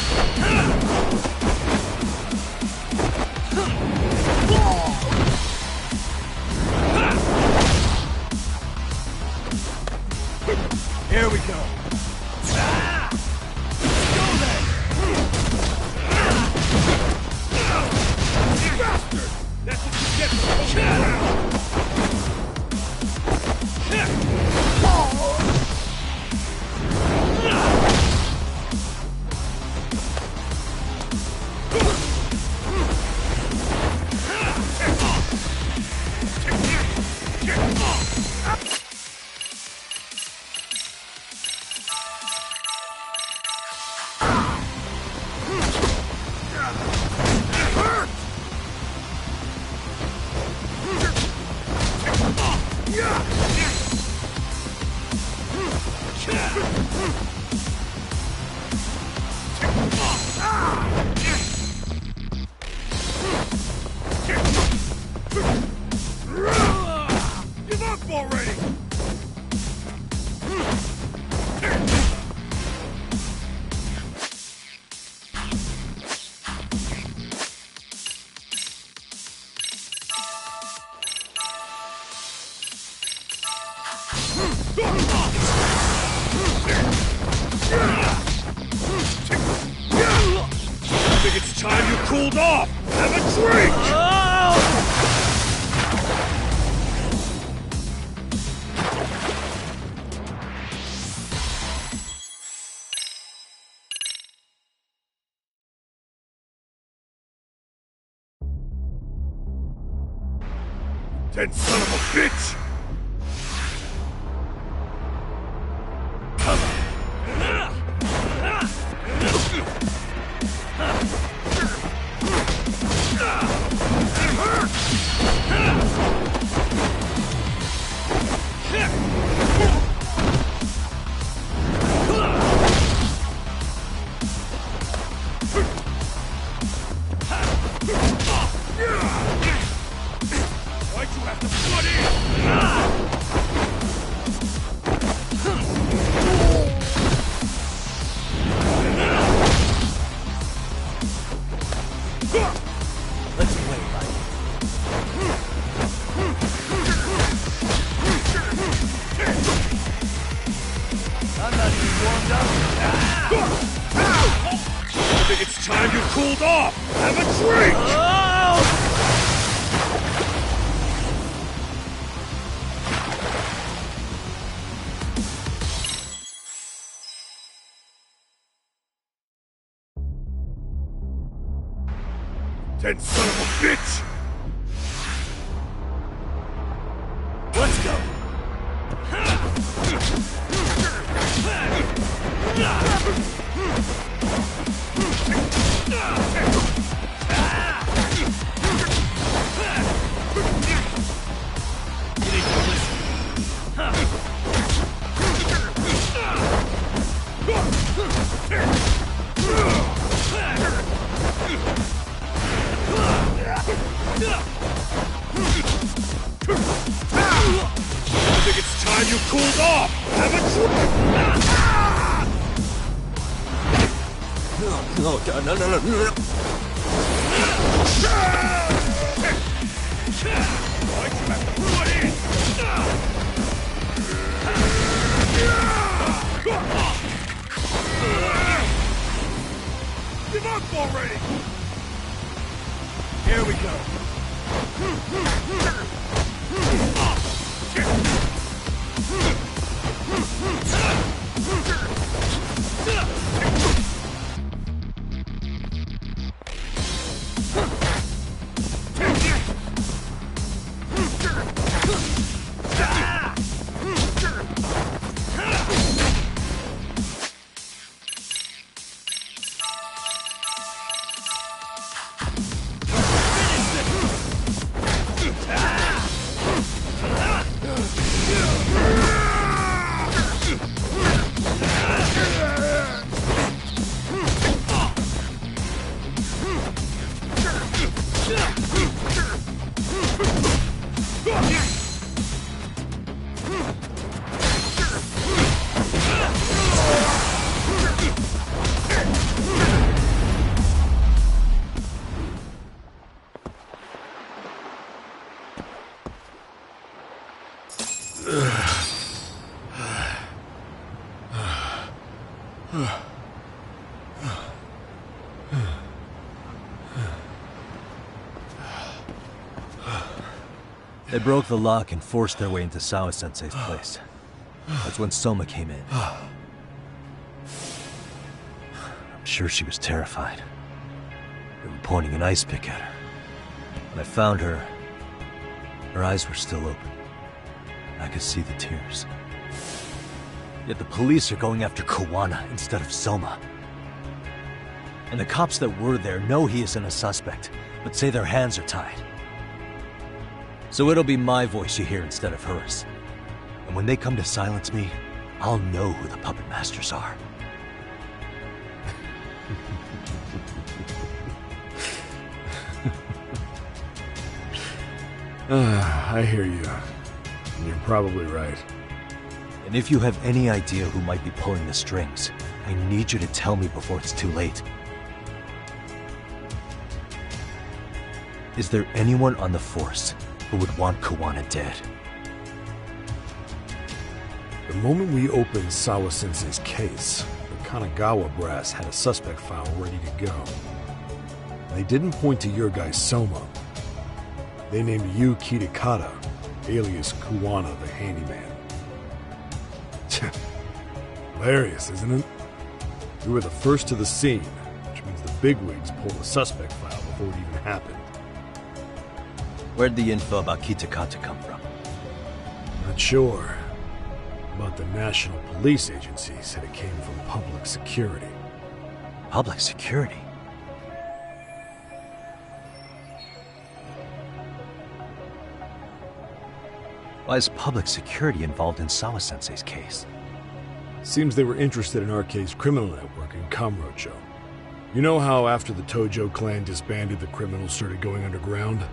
Here we go. Go then! Bastard! That's what you get for holding around! Give up already! I think it's time you cooled off! Have a drink! Dead son of a bitch! Why'd you have to butt in? Let's play, buddy. I'm not even warmed up. I think it's time you cooled off! Have a drink! Dead son of a bitch! Let's go. I think it's time you cooled off! Have a drink! Oh, God, no. Why'd you have to butt in? Give up already! Here we go. They broke the lock and forced their way into Sawa-sensei's place. That's when Soma came in. I'm sure she was terrified. They were pointing an ice pick at her. When I found her, her eyes were still open. I could see the tears. Yet the police are going after Kawana instead of Soma. And the cops that were there know he isn't a suspect, but say their hands are tied. So it'll be my voice you hear instead of hers. And when they come to silence me, I'll know who the puppet masters are. I hear you. And you're probably right. And if you have any idea who might be pulling the strings, I need you to tell me before it's too late. Is there anyone on the force who would want Kawana dead? The moment we opened Sawa-sensei's case, the Kanagawa brass had a suspect file ready to go. They didn't point to your guy Soma. They named you Kitakata, alias Kawana the handyman. Hilarious, isn't it? We were the first to the scene, which means the bigwigs pulled the suspect file before it even happened. Where'd the info about Kitakata come from? Not sure. But the National Police Agency said it came from public security. Public security? Why is public security involved in Sawa-sensei's case? Seems they were interested in Arcade's criminal network in Kamurocho. You know how after the Tojo clan disbanded, the criminals started going underground?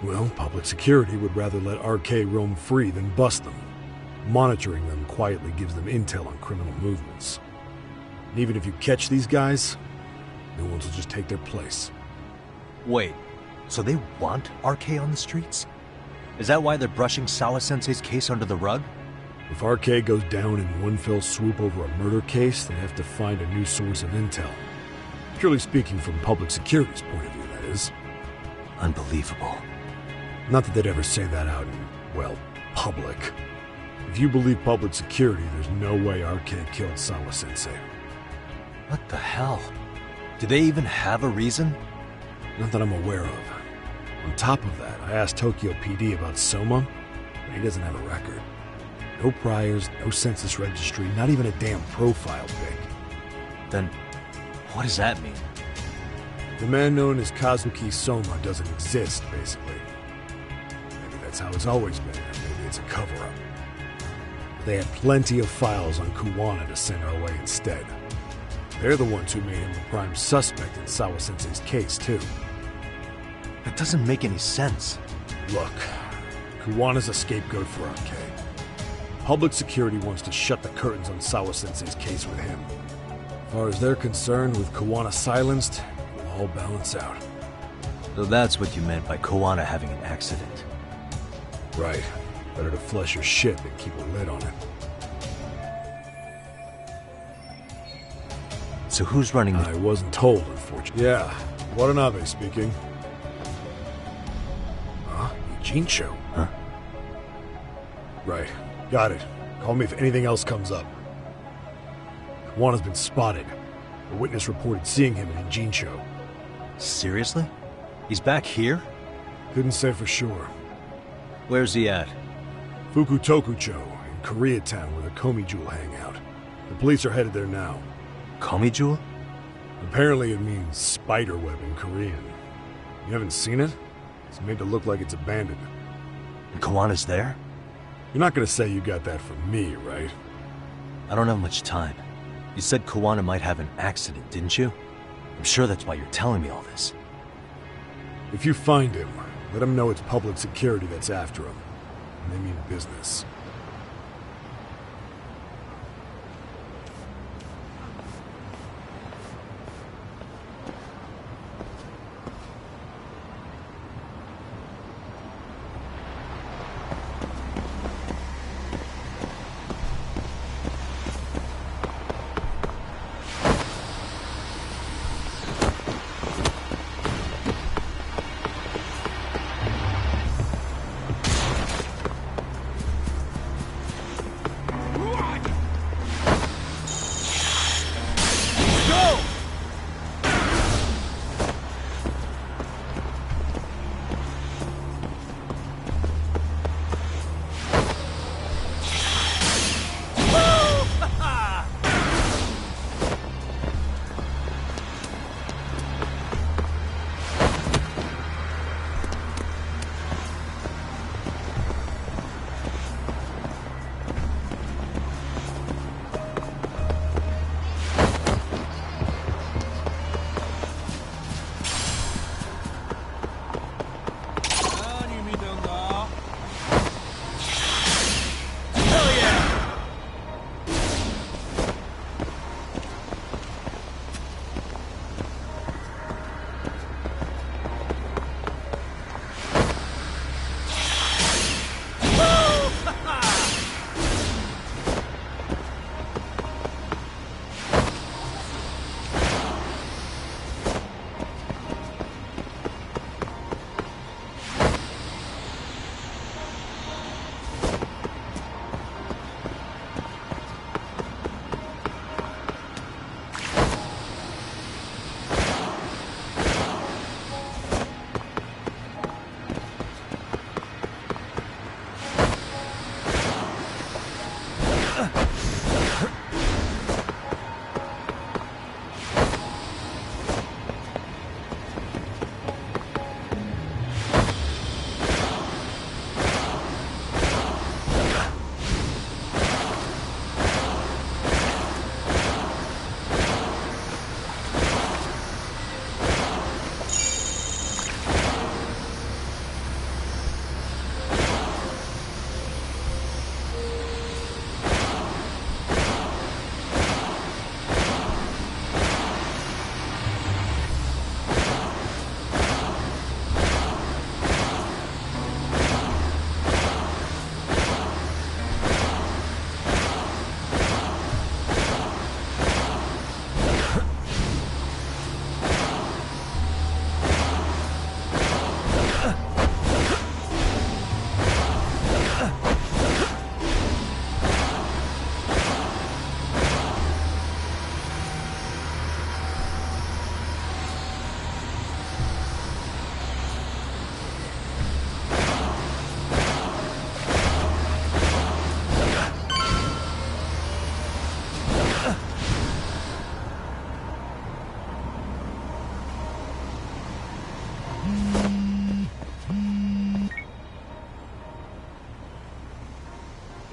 Well, public security would rather let RK roam free than bust them. Monitoring them quietly gives them intel on criminal movements. And even if you catch these guys, no one will just take their place. Wait, so they want RK on the streets? Is that why they're brushing Sawa-sensei's case under the rug? If RK goes down in one fell swoop over a murder case, they have to find a new source of intel. Purely speaking, from public security's point of view, that is. Unbelievable. Not that they'd ever say that out in, well, public. If you believe public security, there's no way RK killed Sawa-sensei. What the hell? Do they even have a reason? Not that I'm aware of. On top of that, I asked Tokyo PD about Soma, but he doesn't have a record. No priors, no census registry, not even a damn profile pic. Then, what does that mean? The man known as Kazuki Soma doesn't exist, basically. Maybe that's how it's always been, or maybe it's a cover-up. They had plenty of files on Kuwana to send our way instead. They're the ones who made him the prime suspect in Sawa-sensei's case, too. That doesn't make any sense. Look, Kuwana's a scapegoat for RK. Public security wants to shut the curtains on Sawa-sensei's case with him. As far as they're concerned, with Kuwana silenced, it'll all balance out. So that's what you meant by Kuwana having an accident. Right. Better to flush your shit than keep a lid on it. So who's running the... I wasn't told, unfortunately. Yeah, Watanabe speaking. Huh? Ijincho? Huh? Right. Got it. Call me if anything else comes up. Kuwana's been spotted. A witness reported seeing him in Ijincho. Seriously? He's back here? Couldn't say for sure. Where's he at? Fukutokucho, in Koreatown, where the Komi Jewel hang out. The police are headed there now. Komi Jewel? Apparently it means spider web in Korean. You haven't seen it? It's made to look like it's abandoned. And Kawana's there? You're not gonna say you got that from me, right? I don't have much time. You said Kawana might have an accident, didn't you? I'm sure that's why you're telling me all this. If you find him, let him know it's public security that's after him. And they mean business.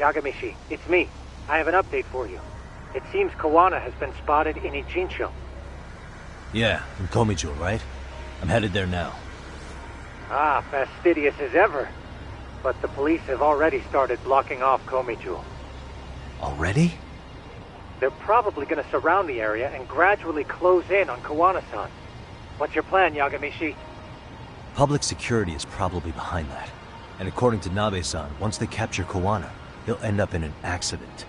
Yagamishi, it's me. I have an update for you. It seems Kawana has been spotted in Ijincho. Yeah, in Komijo, right? I'm headed there now. Ah, fastidious as ever. But the police have already started blocking off Komijo. Already? They're probably going to surround the area and gradually close in on Kawana-san. What's your plan, Yagamishi? Public security is probably behind that. And according to Nabe-san, once they capture Kawana, he'll end up in an accident.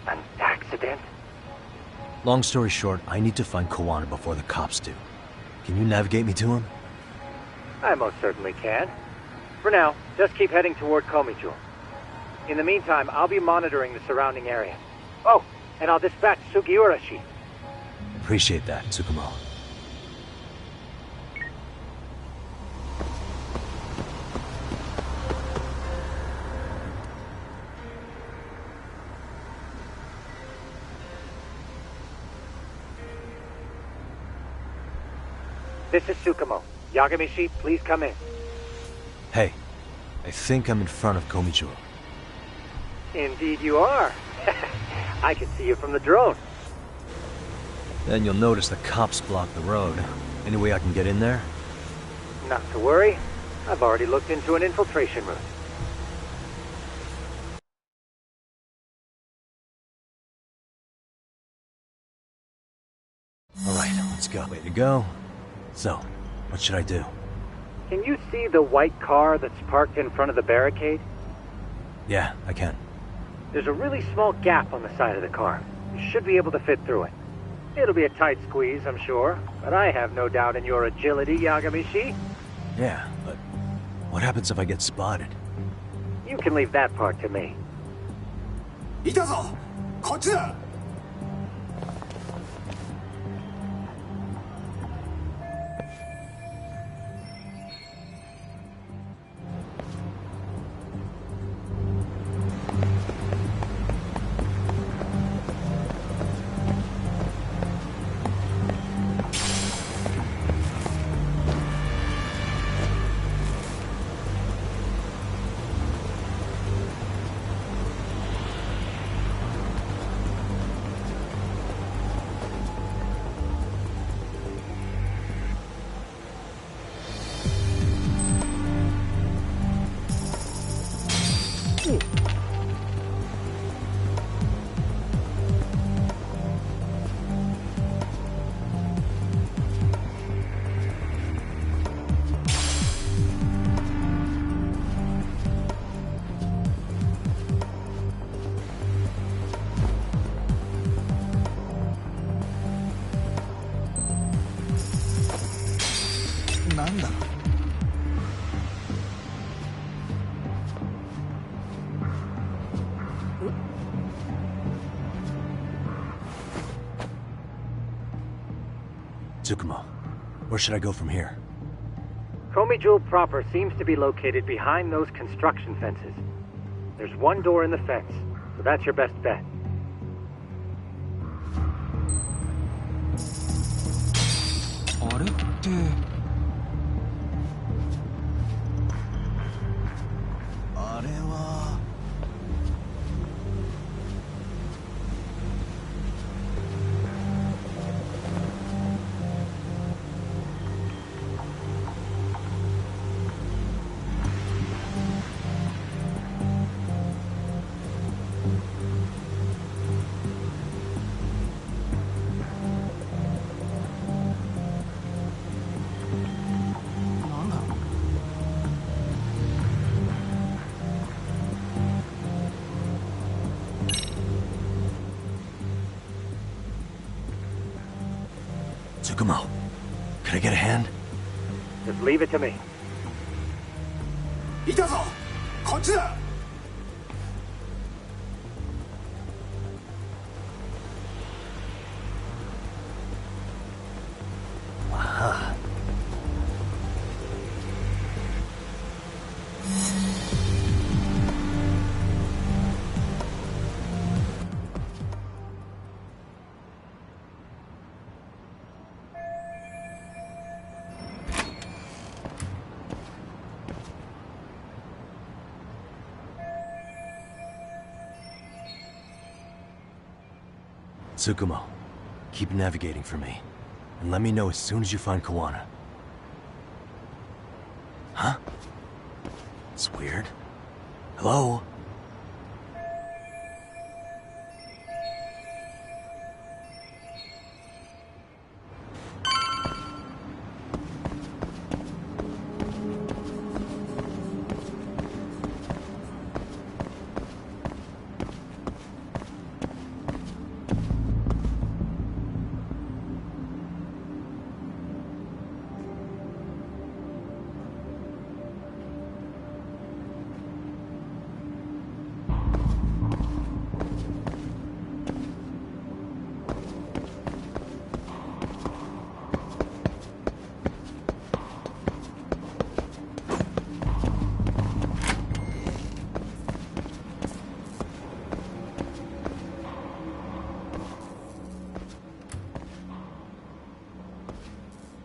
An accident? Long story short, I need to find Kawana before the cops do. Can you navigate me to him? I most certainly can. For now, just keep heading toward Komijo. In the meantime, I'll be monitoring the surrounding area. Oh, and I'll dispatch Sugiurashi. Appreciate that, Tsukumo. This is Tsukumo. Yagamishi, please come in. Hey, I think I'm in front of Komijo. Indeed you are. I can see you from the drone. Then you'll notice the cops block the road. Any way I can get in there? Not to worry. I've already looked into an infiltration route. Alright, let's go. Way to go. So, what should I do? Can you see the white car that's parked in front of the barricade? Yeah, I can. There's a really small gap on the side of the car. You should be able to fit through it. It'll be a tight squeeze, I'm sure, but I have no doubt in your agility, Yagamishi. Yeah, but what happens if I get spotted? You can leave that part to me. いたぞこっちだ Tsukumo, where should I go from here? Komijo proper seems to be located behind those construction fences. There's one door in the fence, so that's your best bet. Tsukumo, can I get a hand? Just leave it to me. いたぞこっちだ Aha. Tsukumo, keep navigating for me. And let me know as soon as you find Kawana. Huh? It's weird. Hello?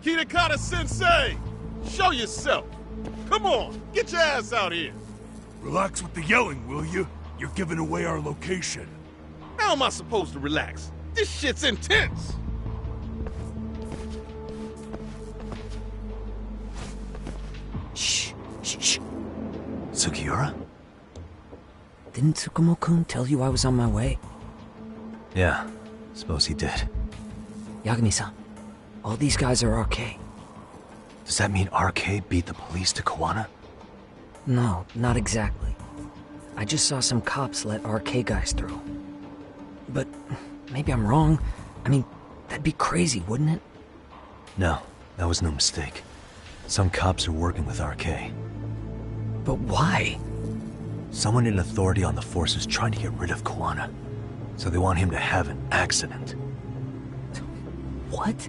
Kitakata-sensei! Show yourself! Come on, get your ass out here! Relax with the yelling, will you? You're giving away our location. How am I supposed to relax? This shit's intense! Shh. Sugiura? Didn't Tsukumo-kun tell you I was on my way? Yeah, suppose he did. Yagami-san, all these guys are RK. Does that mean RK beat the police to Kawana? No, not exactly. I just saw some cops let RK guys through. But maybe I'm wrong. I mean, that'd be crazy, wouldn't it? No, that was no mistake. Some cops are working with RK. But why? Someone in authority on the force is trying to get rid of Kawana. So they want him to have an accident. What?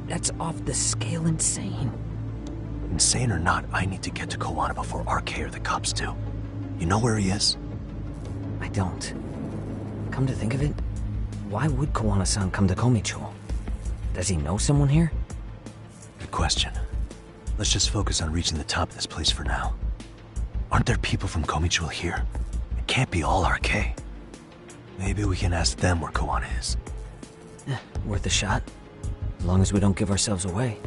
That's off the scale insane. Insane or not, I need to get to Kawana before RK or the cops do. You know where he is? I don't. Come to think of it, why would Kawana-san come to Komicho? Does he know someone here? Good question. Let's just focus on reaching the top of this place for now. Aren't there people from Komicho here? It can't be all RK. Maybe we can ask them where Kawana is. Worth a shot. As long as we don't give ourselves away.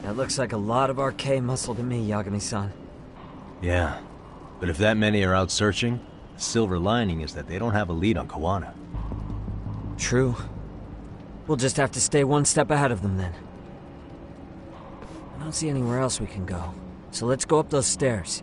That looks like a lot of RK muscle to me, Yagami-san. Yeah, but if that many are out searching, the silver lining is that they don't have a lead on Kawana. True. We'll just have to stay one step ahead of them then. I don't see anywhere else we can go, so let's go up those stairs.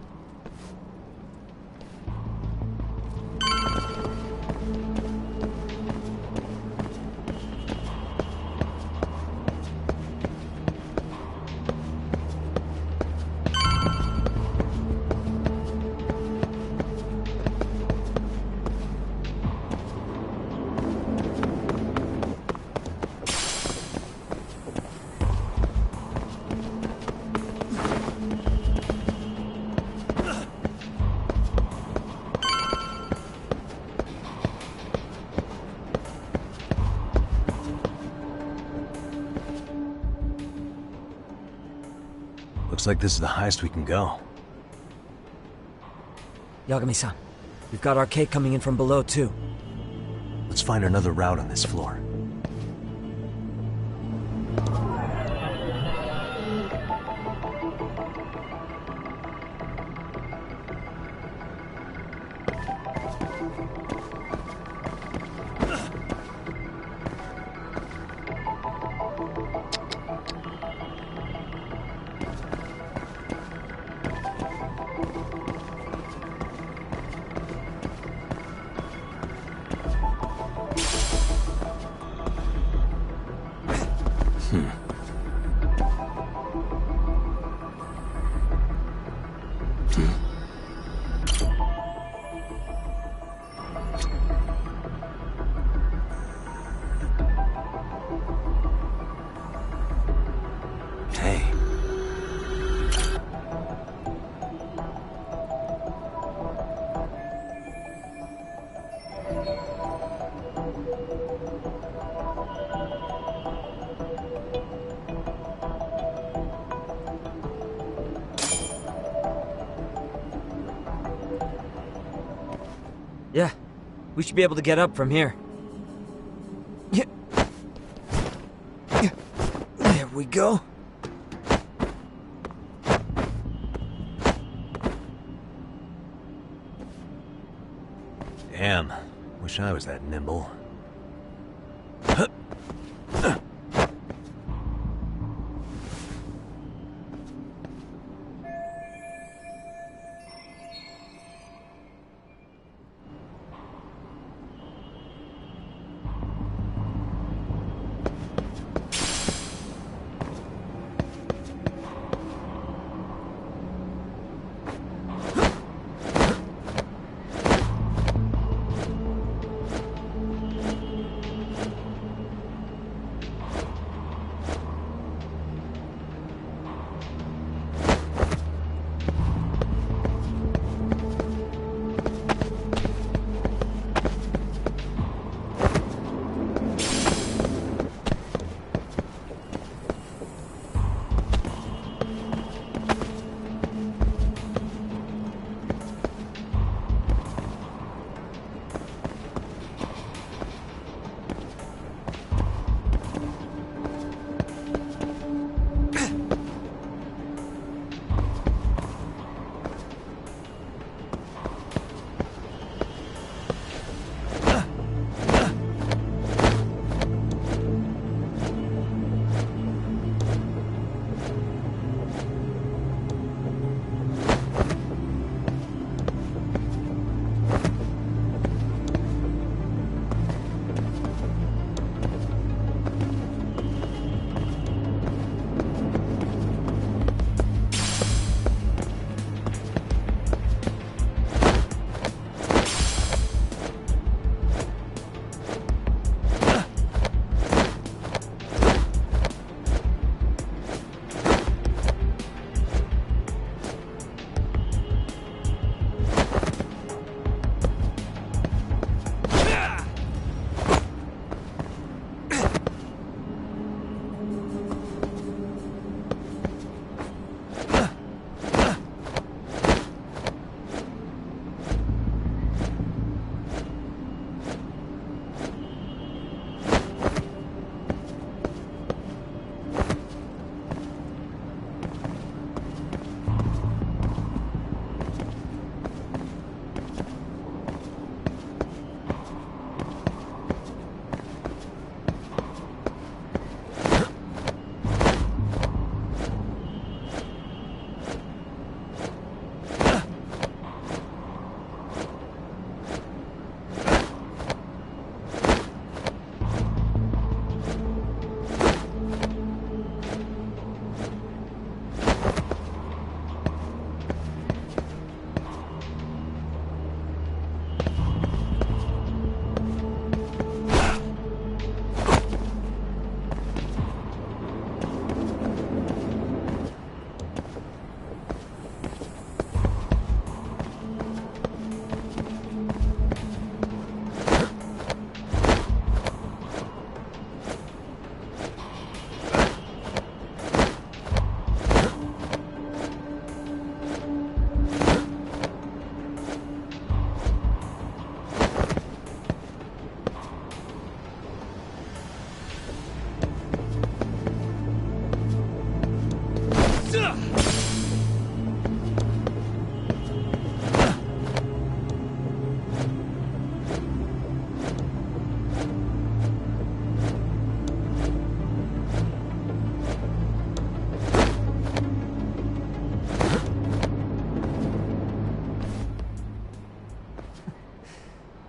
Looks like this is the highest we can go. Yagami-san, we've got RK coming in from below too. Let's find another route on this floor. Yeah, we should be able to get up from here. There we go. Damn, wish I was that nimble.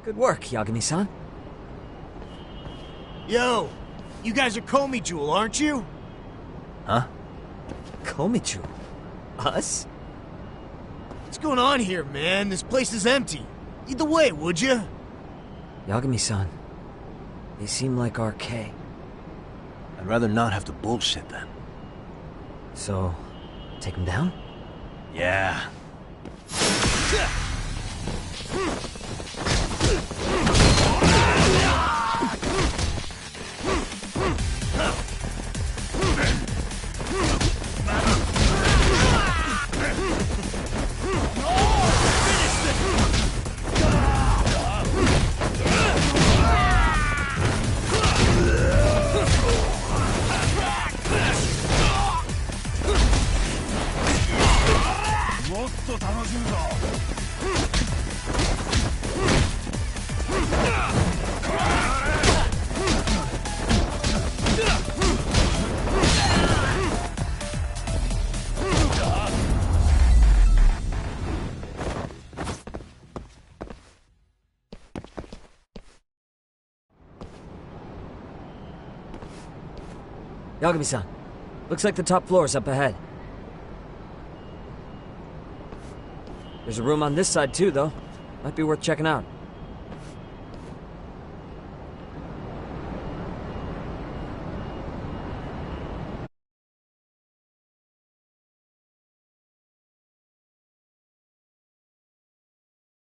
Good work, Yagami-san. Yo, you guys are Komi Jewel, aren't you? Huh? Komichu? Us? What's going on here, man? This place is empty. Lead the way, would you? Yagami-san, they seem like RK. I'd rather not have to bullshit then. So, take them down? Yeah. と楽しむぞ。Yagami-san, looks like the top floor is up ahead. There's a room on this side too, though. Might be worth checking out.